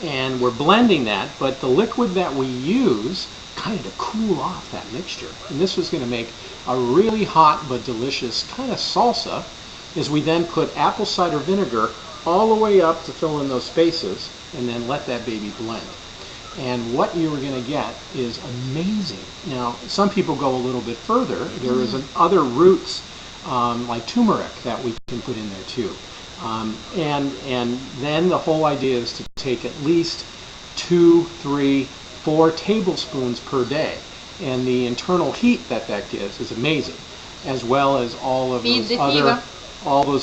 And we're blending that, but the liquid that we use kind of to cool off that mixture. And this was going to make a really hot but delicious kind of salsa, is we then put apple cider vinegar all the way up to fill in those spaces, and then let that baby blend. And what you're going to get is amazing. Now, some people go a little bit further. There is other roots like turmeric that we can put in there too. And then the whole idea is to take at least 2, 3, 4 tablespoons per day. And the internal heat that gives is amazing, as well as all of those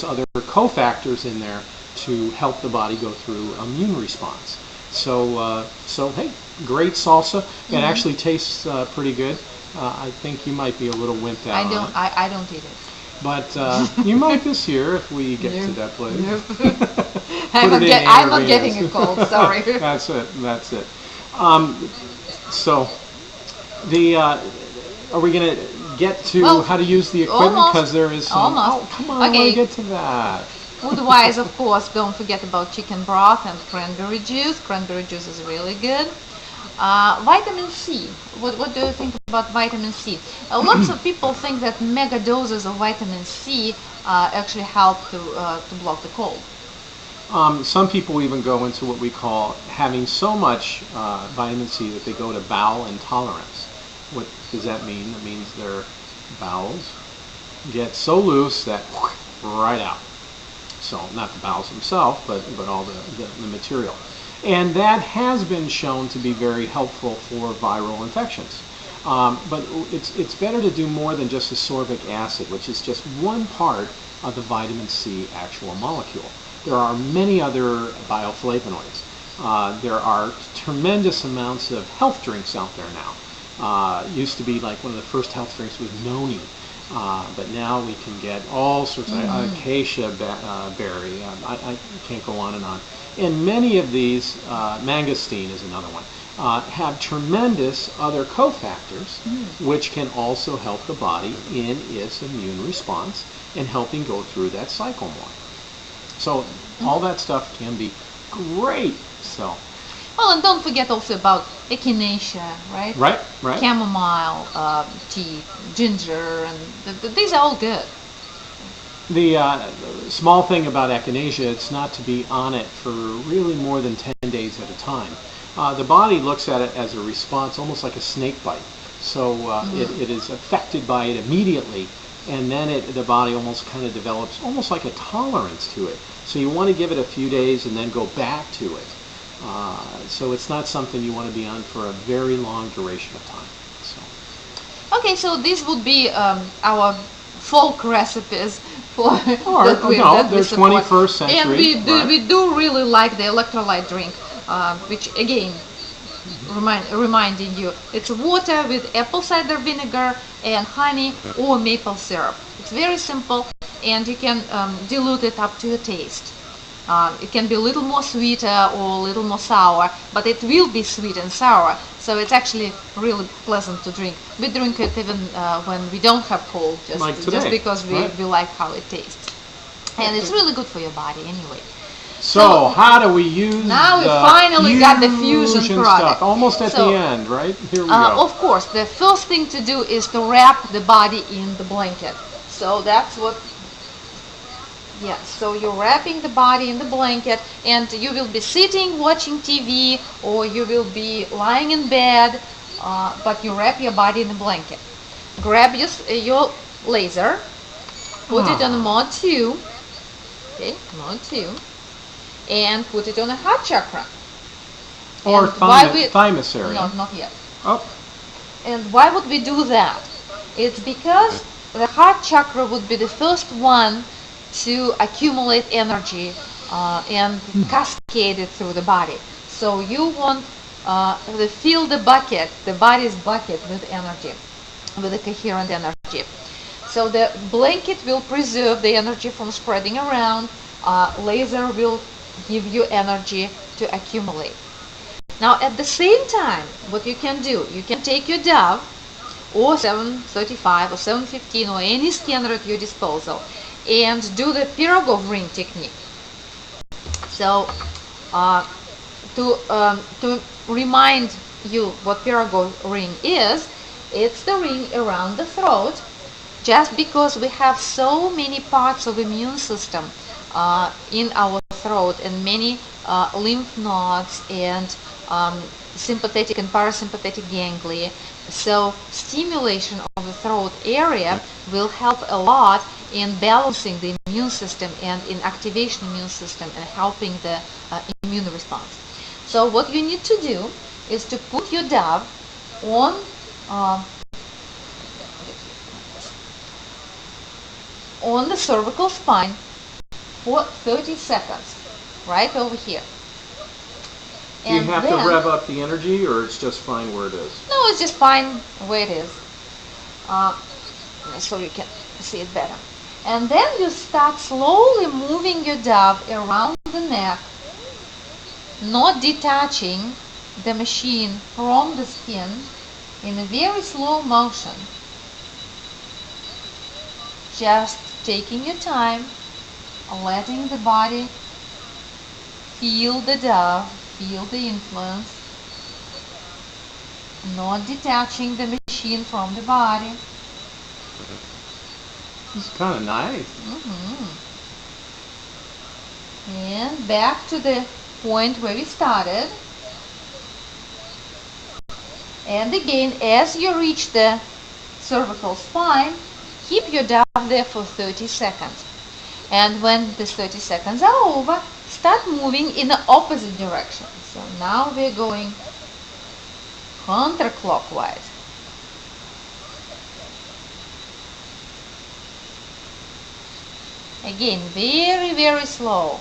other cofactors in there to help the body go through immune response. So hey, great salsa. It actually tastes pretty good. I think you might be a little wimped out. I don't eat it. But you might this year if we get to that place. I'm not getting a cold. Sorry. That's it. So are we going to get to how to use the equipment? Because there is some. Almost. Oh, come on. Okay. I want to get to that. Food-wise, of course, don't forget about chicken broth and cranberry juice. Cranberry juice is really good. Vitamin C. What do you think about vitamin C? Lots of people think that mega doses of vitamin C actually help to block the cold. Some people even go into what we call having so much vitamin C that they go to bowel intolerance. What does that mean? That means their bowels get so loose that right out. So not the bowels themselves, but all the material. And that has been shown to be very helpful for viral infections. But it's better to do more than just ascorbic acid, which is just one part of the vitamin C actual molecule. There are many other bioflavonoids. There are tremendous amounts of health drinks out there now. Used to be like one of the first health drinks was noni. But now we can get all sorts of acacia berry. I can't go on and on. And many of these, mangosteen is another one, have tremendous other cofactors which can also help the body in its immune response and helping go through that cycle more. So all that stuff can be great. So. Well, and don't forget also about echinacea, right? Right. Chamomile tea, ginger, and these are all good. The small thing about echinacea, it's not to be on it for really more than 10 days at a time. The body looks at it as a response, almost like a snake bite. So it is affected by it immediately, and then the body almost kind of develops almost like a tolerance to it. So you want to give it a few days and then go back to it. So it's not something you want to be on for a very long duration of time. Okay, so these would be our folk recipes for they're 21st century. And we do really like the electrolyte drink, which again, reminding you, it's water with apple cider vinegar and honey or maple syrup. It's very simple, and you can dilute it up to your taste. It can be a little more sweeter or a little more sour, but it will be sweet and sour, so it's actually really pleasant to drink. We drink it even when we don't have cold, just because we like how it tastes. And it's really good for your body anyway. So how do we use now we the finally got the fusion product. stuff? Almost at So, the end, right? Here we go. Of course, the first thing to do is to wrap the body in the blanket. So that's what. Yeah, so you're wrapping the body in the blanket, and you will be sitting watching TV, or you will be lying in bed, but you wrap your body in the blanket. Grab your laser, put it on mode 2, okay, mode 2, and put it on a heart chakra. Or thymus area. No, not yet. Oh. And why would we do that? It's because the heart chakra would be the first one to accumulate energy and cascade it through the body. So you want to fill the bucket, the body's bucket, with energy, with a coherent energy. So the blanket will preserve the energy from spreading around. Laser will give you energy to accumulate. Now at the same time, what you can do, you can take your Dove or 735 or 715 or any scanner at your disposal and do the Pirogov ring technique. So to remind you what Pirogov ring is, it's the ring around the throat, just because we have so many parts of immune system in our throat, and many lymph nodes and sympathetic and parasympathetic ganglia. So stimulation of the throat area will help a lot in balancing the immune system and in activation immune system and helping the immune response. So what you need to do is to put your Dove on the cervical spine for 30 seconds, right over here. Do you have to rev up the energy, or it's just fine where it is? No, it's just fine where it is. So you can see it better. And then you start slowly moving your Dove around the neck, not detaching the machine from the skin, in a very slow motion. Just taking your time, letting the body feel the Dove, feel the influence, not detaching the machine from the body. It's kind of nice. And back to the point where we started. And again, as you reach the cervical spine, keep your Dove there for 30 seconds. And when the 30 seconds are over, start moving in the opposite direction. So now we're going counterclockwise. Again, very, very slow.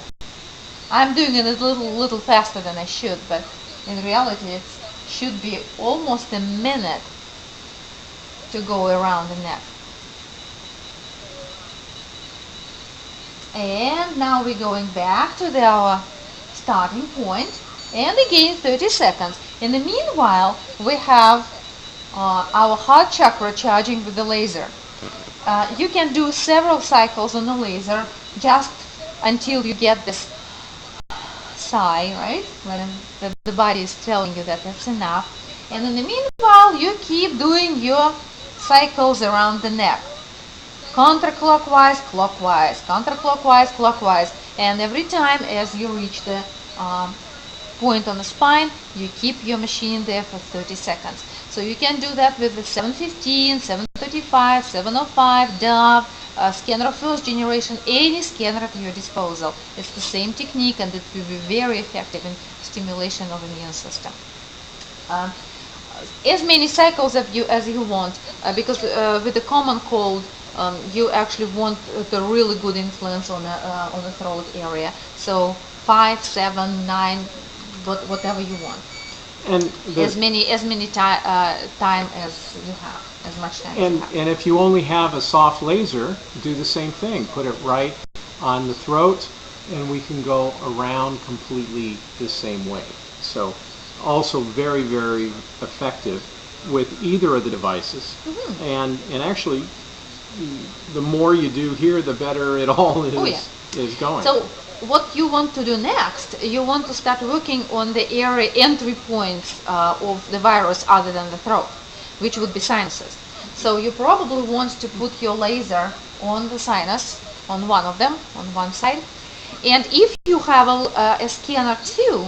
I'm doing it a little faster than I should, but in reality it should be almost a minute to go around the neck. And now we're going back to our starting point, and again 30 seconds. In the meanwhile, we have our heart chakra charging with the laser. You can do several cycles on the laser just until you get this sigh, right? When the body is telling you that that's enough. And in the meanwhile, you keep doing your cycles around the neck. Counterclockwise, clockwise, counterclockwise, clockwise. And every time as you reach the point on the spine, you keep your machine there for 30 seconds. So you can do that with the 715, 735, 705, Dove, scanner of first generation, any scanner at your disposal. It's the same technique, and it will be very effective in stimulation of the immune system. As many cycles as you want, because with the common cold, you actually want the really good influence on the throat area. So 5, 7, 9, whatever you want. And as many time as you have, as much time as you have. And if you only have a soft laser, do the same thing. Put it right on the throat, and we can go around completely the same way. So also very, very effective with either of the devices. And actually, the more you do here, the better it all is. Oh, yeah. is going. So what you want to do next, you want to start working on the area entry points of the virus other than the throat, which would be sinuses. So you probably want to put your laser on the sinus, on one of them, on one side. And if you have a scanner too,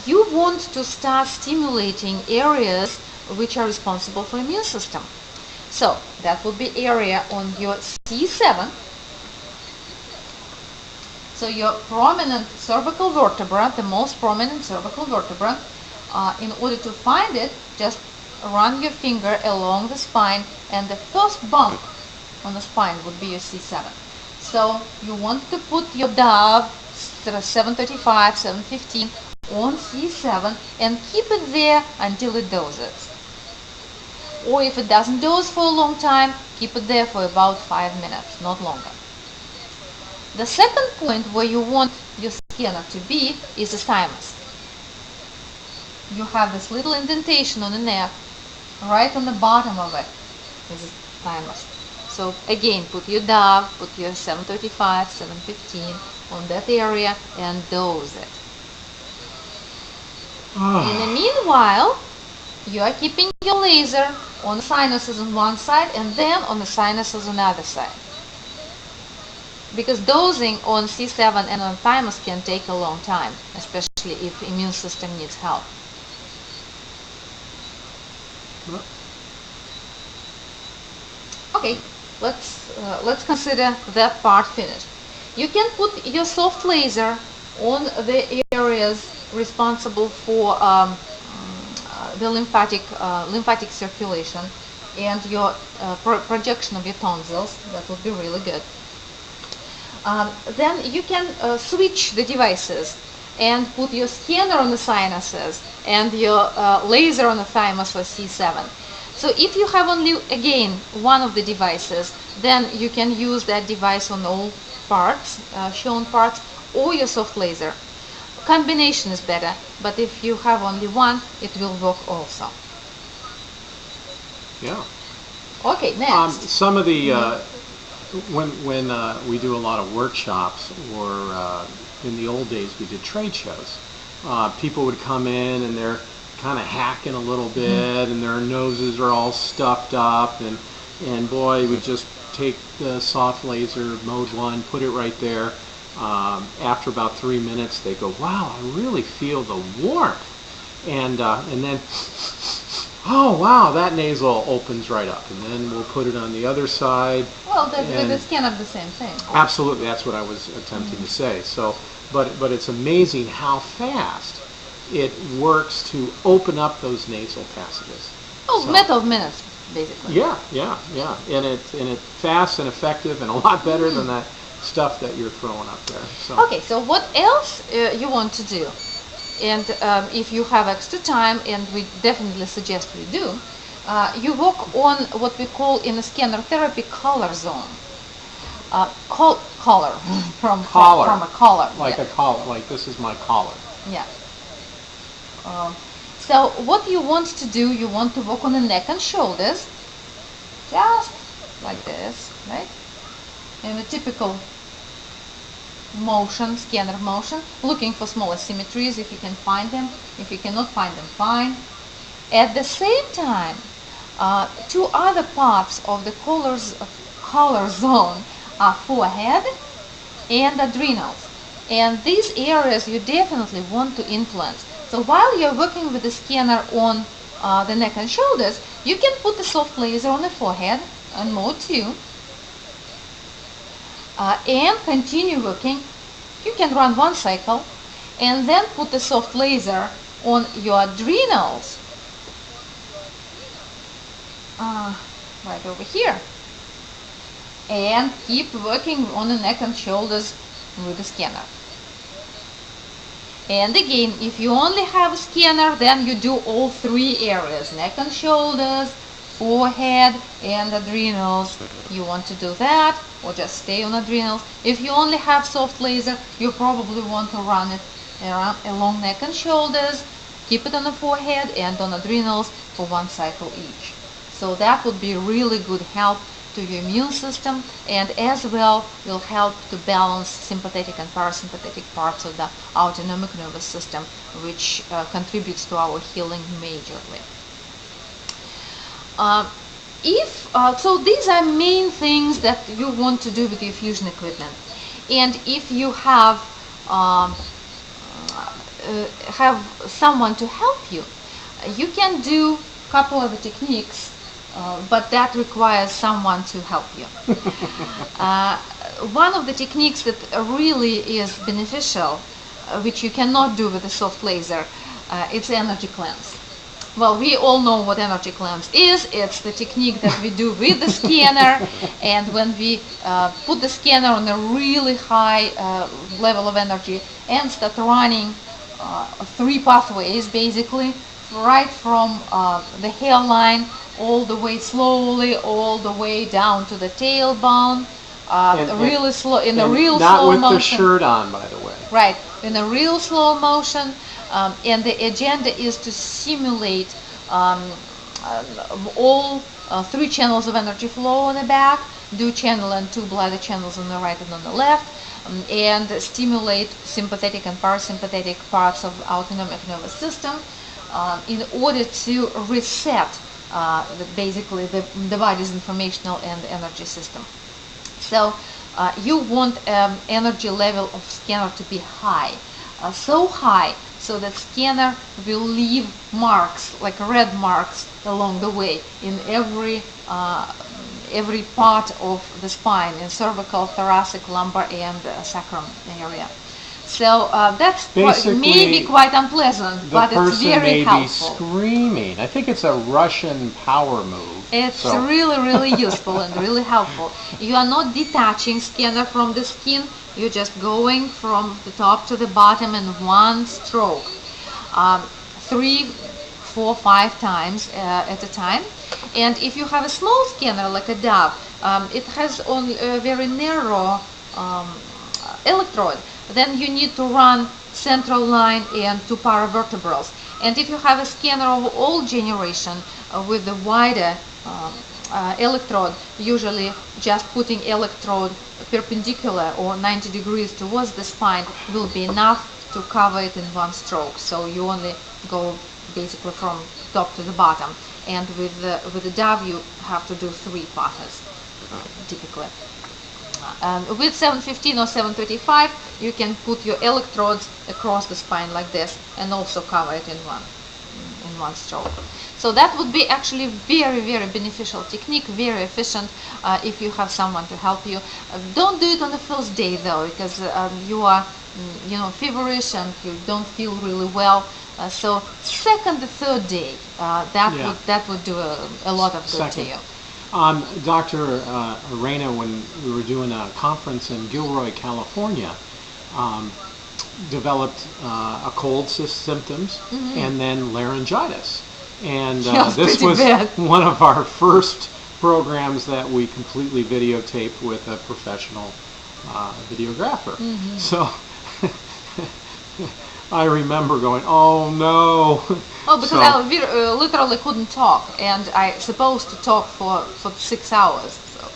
you want to start stimulating areas which are responsible for immune system. So that would be area on your C7. So your prominent cervical vertebra, the most prominent cervical vertebra, in order to find it, just run your finger along the spine, and the first bump on the spine would be your C7. So you want to put your Dove 735, 715 on C7 and keep it there until it doses. Or if it doesn't dose for a long time, keep it there for about 5 minutes, not longer. The second point where you want your scanner to be is the thymus. You have this little indentation on the neck, right on the bottom of it is the thymus. So again, put your Dove, put your 735, 715 on that area and dose it. In the meanwhile, you are keeping your laser on the sinuses on one side and then on the sinuses on the other side. Because dosing on C7 and on thymus can take a long time, especially if immune system needs help. Okay, let's consider that part finished. You can put your soft laser on the areas responsible for the lymphatic circulation and your projection of your tonsils. That would be really good. Then you can switch the devices and put your scanner on the sinuses and your laser on the thymus or C7. So if you have only, again, one of the devices, then you can use that device on all parts, shown parts, or your soft laser. Combination is better, but if you have only one, it will work also. Yeah. Okay, next. Some of the when we do a lot of workshops, or in the old days we did trade shows, people would come in and they're kind of hacking a little bit, and their noses are all stuffed up, and boy, we just take the soft laser mode 1, put it right there. After about 3 minutes, they go, "Wow, I really feel the warmth," and then, "Oh wow, that nasal opens right up," and then we'll put it on the other side. Well, that's kind of the same thing. Absolutely, that's what I was attempting to say. So, but it's amazing how fast it works to open up those nasal passages. Oh, so, matter of minutes, basically. Yeah, and it's fast and effective and a lot better than that stuff that you're throwing up there. So. Okay, so what else you want to do? And if you have extra time, and we definitely suggest you do, you work on what we call in the scanner therapy collar zone. Collar from a collar. Like a collar. Like this is my collar. Yeah. So what you want to do, you want to work on the neck and shoulders, just like this, right? In a typical motion, scanner motion, looking for small asymmetries if you can find them. If you cannot find them, fine. At the same time, two other parts of the collar zone are forehead and adrenals. And these areas you definitely want to influence. So while you're working with the scanner on the neck and shoulders, you can put the soft laser on the forehead on mode 2 and continue working. You can run one cycle and then put the soft laser on your adrenals right over here, and keep working on the neck and shoulders with the scanner. And again, if you only have a scanner, then you do all three areas: neck and shoulders, forehead, and adrenals. You want to do that, or just stay on adrenals. If you only have soft laser, you probably want to run it along neck and shoulders, keep it on the forehead and on adrenals for one cycle each. So that would be really good help to your immune system, and as well will help to balance sympathetic and parasympathetic parts of the autonomic nervous system, which contributes to our healing majorly. So these are main things that you want to do with your fusion equipment. And if you have someone to help you, you can do a couple of the techniques, but that requires someone to help you. One of the techniques that really is beneficial, which you cannot do with a soft laser, it's energy cleanse. Well, we all know what energy cleanse is. It's the technique that we do with the scanner, and when we put the scanner on a really high level of energy and start running 3 pathways, basically, right from the hairline all the way slowly, all the way down to the tailbone, really slow, in a real slow motion. Not with the shirt on, by the way. Right, in a real slow motion. And the agenda is to simulate all 3 channels of energy flow on the back, do channel and 2 bladder channels on the right and on the left, and stimulate sympathetic and parasympathetic parts of autonomic nervous system in order to reset basically the body's informational and energy system. So you want energy level of scanner to be high, so high so that scanner will leave marks, like red marks, along the way in every part of the spine, in cervical, thoracic, lumbar, and sacrum area. So that's maybe quite unpleasant, but it's very helpful. The person may be screaming. I think it's a Russian power move. It's really, really useful and really helpful. You are not detaching scanner from the skin. You're just going from the top to the bottom in one stroke, 3, 4, 5 times at a time. And if you have a small scanner like a Dove, it has only a very narrow electrode. Then you need to run central line and 2 paravertebrals. And if you have a scanner of old generation with the wider electrode, usually just putting electrode perpendicular or 90 degrees towards the spine will be enough to cover it in one stroke. So you only go basically from top to the bottom. And with the Dove you have to do 3 passes typically. With 715 or 735 you can put your electrodes across the spine like this and also cover it in one stroke. So that would be actually very, very beneficial technique, very efficient if you have someone to help you. Don't do it on the first day though, because you are feverish and you don't feel really well. So second or third day, that would do a lot of good to you. Dr. Reyna, when we were doing a conference in Gilroy, California, developed a cold symptoms and then laryngitis. And this was one of our first programs that we completely videotaped with a professional videographer. So I remember going, oh no. Oh, because I literally couldn't talk, and I supposed to talk for 6 hours. So.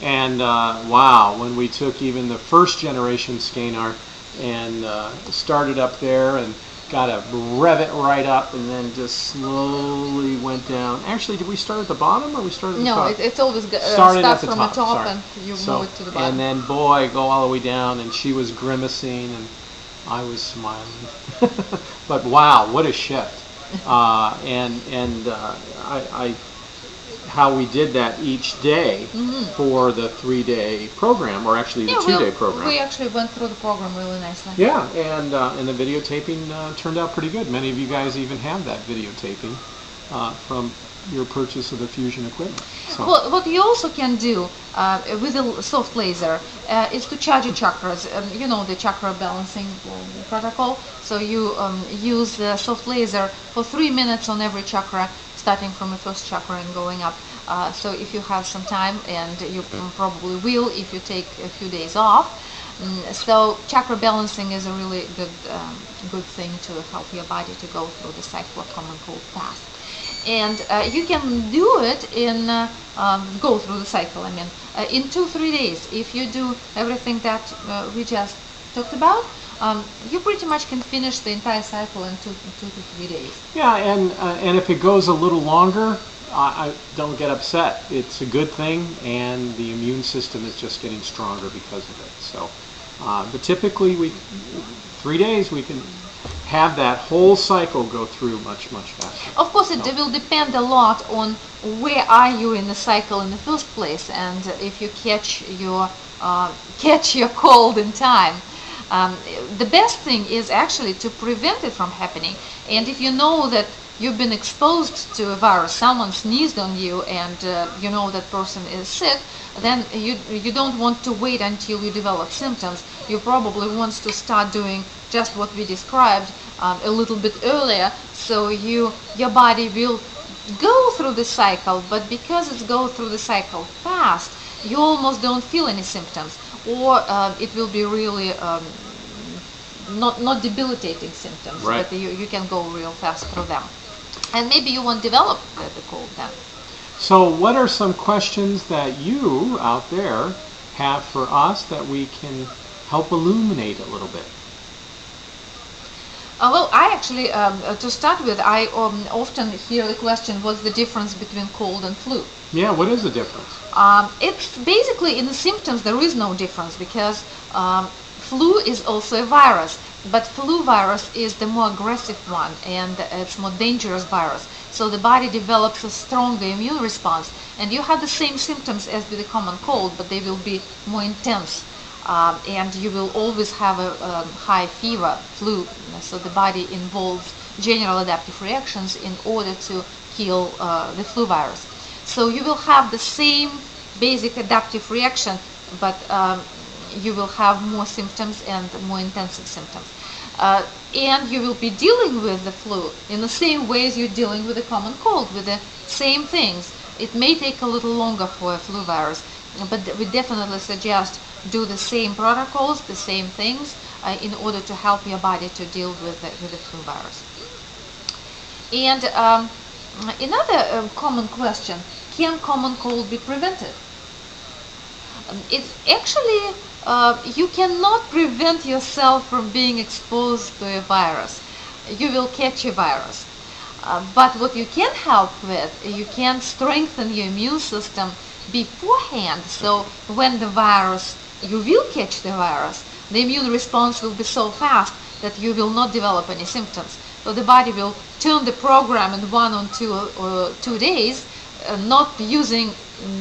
And wow, when we took even the first generation scanner and started up there and got to rev it right up and then just slowly went down. Actually, did we start at the bottom or we started at the top? No, it's always started at the from top, the top and you move it to the bottom. And then, boy, go all the way down, and she was grimacing and I was smiling. But wow, what a shift. How we did that each day for the 3-day program, or actually the 2-day program. We actually went through the program really nicely. Yeah, and the videotaping turned out pretty good. Many of you guys even have that videotaping from your purchase of the fusion equipment. So. Well, what you also can do with a soft laser is to charge your chakras. You know the chakra balancing protocol. So you use the soft laser for 3 minutes on every chakra, starting from the first chakra and going up. So if you have some time, and you probably will if you take a few days off. So chakra balancing is a really good thing to help your body to go through the cyclo common cold path. And you can do it in go through the cycle. I mean, in 2-3 days. If you do everything that we just talked about, you pretty much can finish the entire cycle in 2 to 3 days. Yeah, and if it goes a little longer, I don't get upset. It's a good thing, and the immune system is just getting stronger because of it. So, but typically, 3 days we can have that whole cycle go through much faster. Of course, it will depend a lot on where are you in the cycle in the first place, and if you catch your cold in time. The best thing is actually to prevent it from happening. And if you know that you've been exposed to a virus, someone sneezed on you, and you know that person is sick, then you don't want to wait until you develop symptoms. You probably want to start doing just what we described a little bit earlier, so your body will go through the cycle, but because it's go through the cycle fast, you almost don't feel any symptoms, or it will be really not debilitating symptoms, right. But you can go real fast through them. And maybe you won't develop the cold then. So what are some questions that you out there have for us that we can help illuminate a little bit? Well, I actually, to start with, I often hear the question, what's the difference between cold and flu? Yeah, what is the difference? It's basically in the symptoms there is no difference, because flu is also a virus, but flu virus is the more aggressive one, and it's more dangerous virus. So the body develops a stronger immune response, and you have the same symptoms as with the common cold, but they will be more intense. And you will always have a high fever, flu, so the body involves general adaptive reactions in order to kill the flu virus. So you will have the same basic adaptive reaction, but you will have more symptoms and more intensive symptoms. And you will be dealing with the flu in the same way as you're dealing with a common cold, with the same things. It may take a little longer for a flu virus, but we definitely suggest do the same protocols, the same things, in order to help your body to deal with the flu virus. And another common question, can common cold be prevented? It's actually, you cannot prevent yourself from being exposed to a virus. You will catch a virus. But what you can help with, you can strengthen your immune system beforehand, so when the virus, you will catch the virus, the immune response will be so fast that you will not develop any symptoms. So the body will turn the program in 1 or 2 days, not using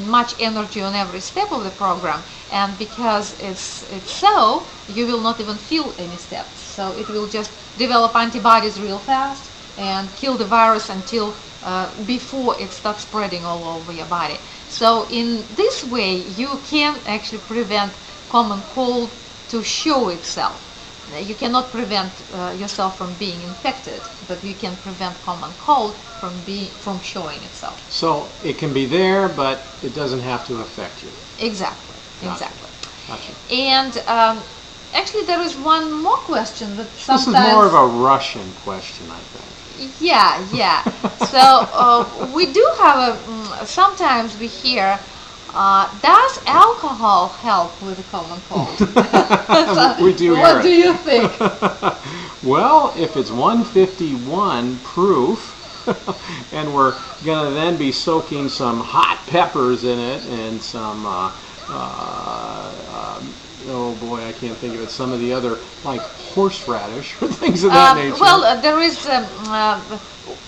much energy on every step of the program, and because it's so, you will not even feel any steps. So it will just develop antibodies real fast and kill the virus until before it starts spreading all over your body. So in this way, you can actually prevent common cold to show itself. You cannot prevent yourself from being infected, but you can prevent common cold from showing itself. So it can be there, but it doesn't have to affect you. Exactly. Gotcha. Exactly. Gotcha. And actually, there is one more question that sometimes. This is more of a Russian question, I think. Yeah. So we do have sometimes we hear, does alcohol help with the common cold? So we do hear what do you think? Well, if it's 151 proof, and we're going to then be soaking some hot peppers in it and some, oh boy, I can't think of it, some of the other, like horseradish or things of that nature. Well, there is,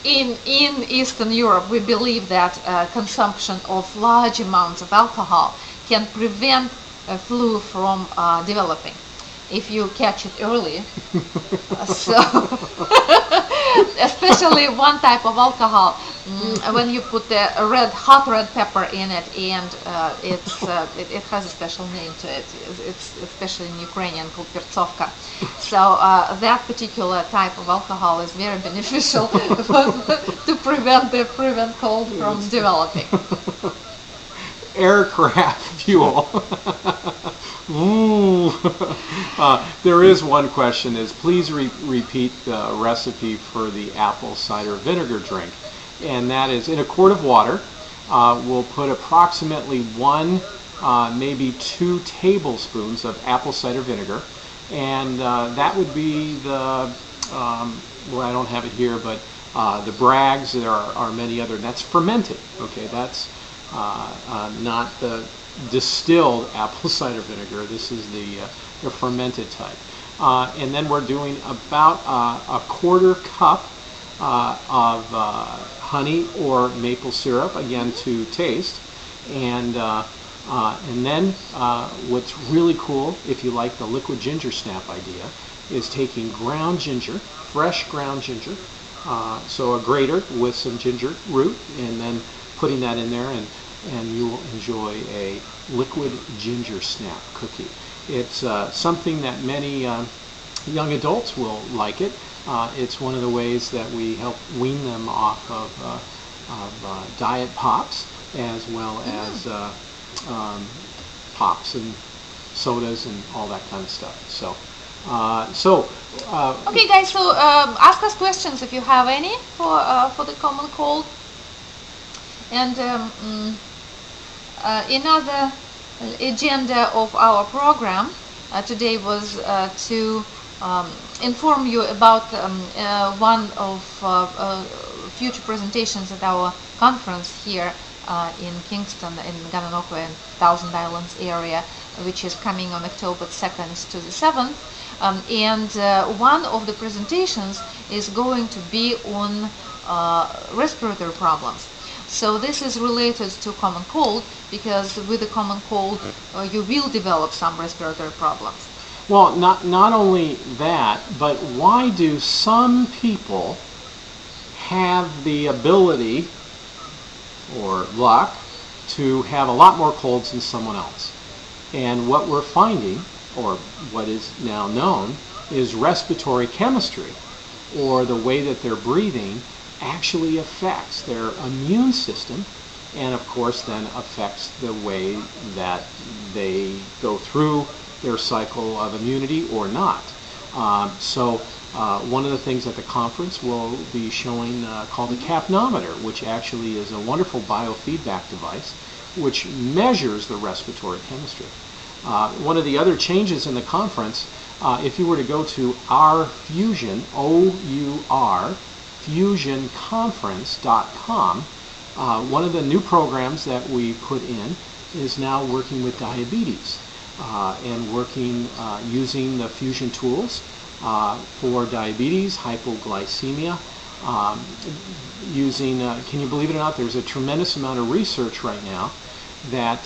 in Eastern Europe, we believe that consumption of large amounts of alcohol can prevent flu from developing if you catch it early. So, especially one type of alcohol, when you put the hot red pepper in it, and it has a special name to it. It's especially in Ukrainian called pertsovka. So that particular type of alcohol is very beneficial to prevent cold from developing. Aircraft fuel. There is one question, is please repeat the recipe for the apple cider vinegar drink. and that is in a quart of water. We'll put approximately 1, maybe 2 tablespoons of apple cider vinegar, and that would be the, well, I don't have it here, but the Bragg's. There are many other. That's fermented. Okay, that's not the distilled apple cider vinegar. This is the fermented type. And then we're doing about a quarter cup of honey or maple syrup, again to taste. And then what's really cool, if you like the liquid ginger snap idea, is taking ground ginger, fresh ground ginger, so a grater with some ginger root, and then putting that in there, and you will enjoy a liquid ginger snap cookie. It's something that many young adults will like it. It's one of the ways that we help wean them off of diet pops, as well as pops and sodas and all that kind of stuff. So, okay, guys. So ask us questions if you have any for the common cold. And another agenda of our program today was to inform you about one of future presentations at our conference here in Kingston, in Gananoque and Thousand Islands area, which is coming on October 2nd to the 7th. And one of the presentations is going to be on respiratory problems. So this is related to common cold, because with the common cold you will develop some respiratory problems. Well, not only that, but why do some people have the ability or luck to have a lot more colds than someone else? And what we're finding, or what is now known, is respiratory chemistry, or the way that they're breathing actually affects their immune system, and of course then affects the way that they go through their cycle of immunity or not. So one of the things at the conference we'll be showing called the capnometer, which actually is a wonderful biofeedback device which measures the respiratory chemistry. One of the other changes in the conference, if you were to go to our Fusion, O-U-R, fusionconference.com, one of the new programs that we put in is now working with diabetes and working using the Fusion tools for diabetes, hypoglycemia, using, can you believe it or not, there's a tremendous amount of research right now that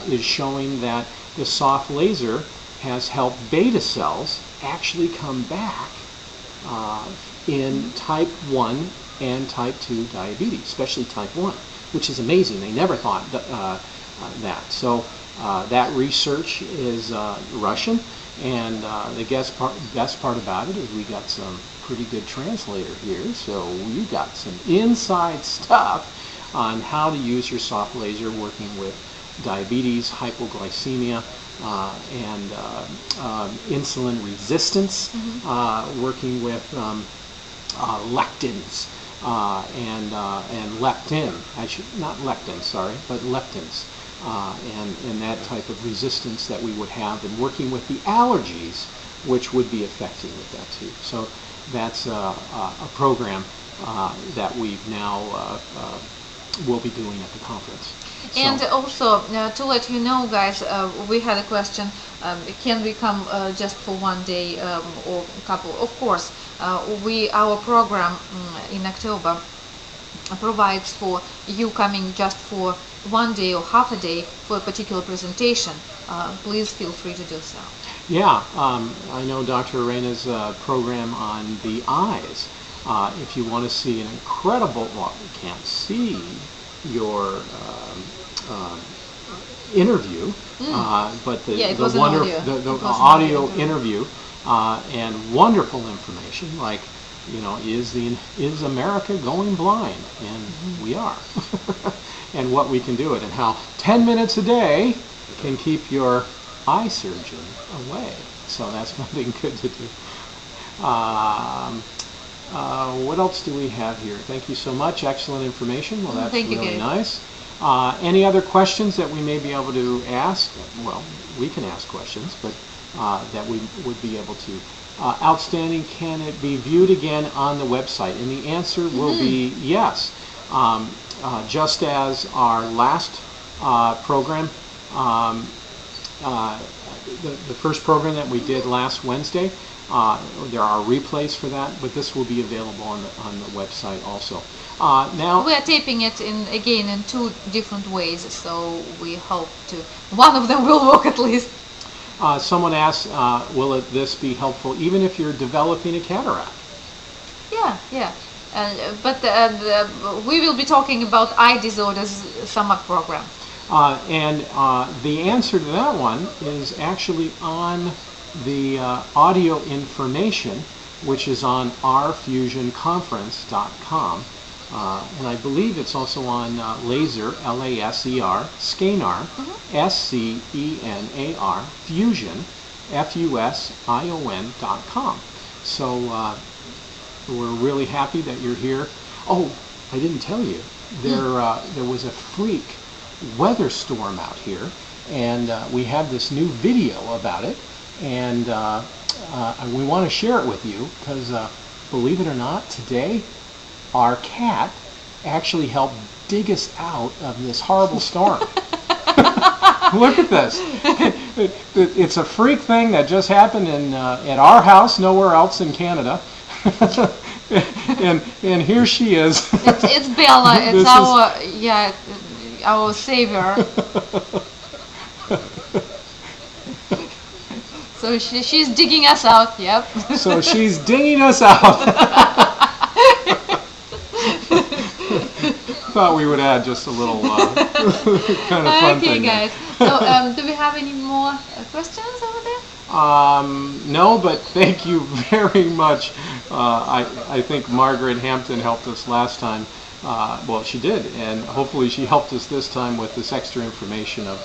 is showing that the soft laser has helped beta cells actually come back in type 1 and type 2 diabetes, especially type 1, which is amazing. They never thought that. So that research is Russian, and the best part about it is we got some pretty good translator here, so you got some inside stuff on how to use your soft laser working with diabetes, hypoglycemia, and insulin resistance, working with lectins and leptin. Not lectin, sorry, but leptins, and that type of resistance that we would have, and working with the allergies which would be affected with that too. So that's a program that we've now will be doing at the conference. So. And also, to let you know, guys, we had a question, can we come just for one day or a couple? Of course, our program in October provides for you coming just for one day or half a day for a particular presentation. Please feel free to do so. Yeah, I know Dr. Arena's program on the eyes. If you want to see an incredible, well, you can't see your interview, but the audio interview and wonderful information, like, you know, is America going blind? And we are. And what we can do it, and how 10 minutes a day can keep your eye surgeon away. So that's something good to do. What else do we have here? Thank you so much. Excellent information. Well, that's Thank you, really Gary. nice. Any other questions that we may be able to ask? Well, we can ask questions, but that we would be able to. Outstanding. Can it be viewed again on the website? And the answer will be yes. Just as our last program, the first program that we did last Wednesday, there are replays for that, but this will be available on the website also. Now We are taping it again in 2 different ways, so we hope to. One of them will work at least. someone asks, will this be helpful even if you're developing a cataract? Yeah. But we will be talking about eye disorders summer program. And the answer to that one is actually on the audio information, which is on rfusionconference.com. And I believe it's also on Laser, L-A-S-E-R, Scanar, S-C-E-N-A-R, Fusion, F-U-S-I-O-N.com. So we're really happy that you're here. Oh, I didn't tell you. There was a freak weather storm out here, and we have this new video about it, and we want to share it with you because, believe it or not, today our cat actually helped dig us out of this horrible storm. Look at this. It's a freak thing that just happened at our house, nowhere else in Canada. and here she is. It's Bella. It's our savior. So she's digging us out. Yep. So she's digging us out. Thought we would add just a little kind of fun Okay, thing there. guys. So do we have any more questions over there? No, but thank you very much. I think Margaret Hampton helped us last time. Well, she did, and hopefully she helped us this time with this extra information of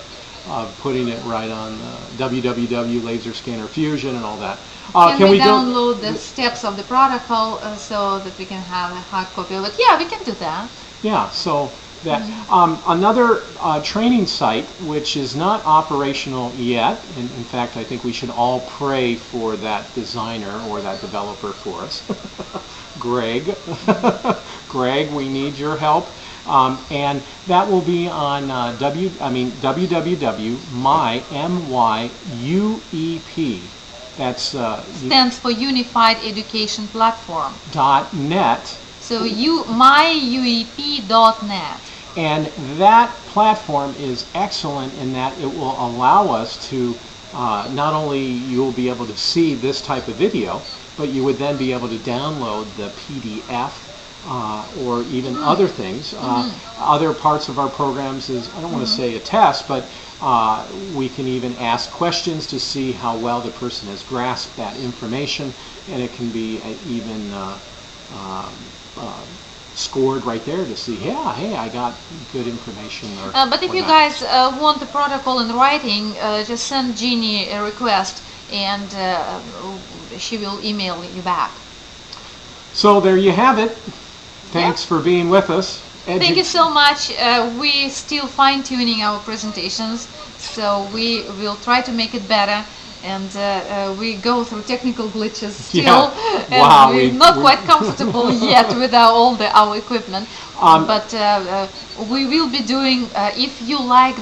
putting it right on www Laser Scanner Fusion and all that. Can we download the steps of the protocol so that we can have a hard copy of it? Yeah, we can do that. Yeah, so that another training site which is not operational yet, and in fact I think we should all pray for that designer or that developer for us. Greg, Greg, we need your help, and that will be on www.myuep. That's Stands for Unified Education Platform. .net. So myuep.net. And that platform is excellent in that it will allow us to not only you'll be able to see this type of video, but you would then be able to download the PDF or even other things. Other parts of our programs is, I don't want to say a test, but we can even ask questions to see how well the person has grasped that information, and it can be even scored right there to see, yeah, hey, I got good information. But if you guys want the protocol in writing, just send Jeannie a request, and she will email you back. So there you have it. Thanks for being with us. Thank you so much. We still fine-tuning our presentations, so we will try to make it better. And we go through technical glitches still, and wow, we're not quite comfortable yet with our equipment. But we will be doing. If you like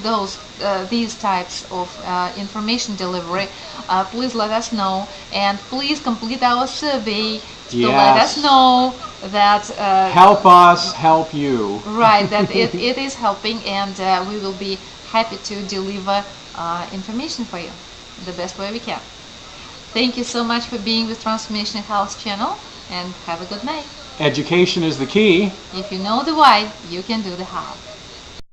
these types of information delivery, please let us know, and please complete our survey to let us know that help us help you. Right, that it is helping, and we will be happy to deliver information for you the best way we can. Thank you so much for being with Transformation Health channel, and have a good night. Education is the key. If you know the why, you can do the how.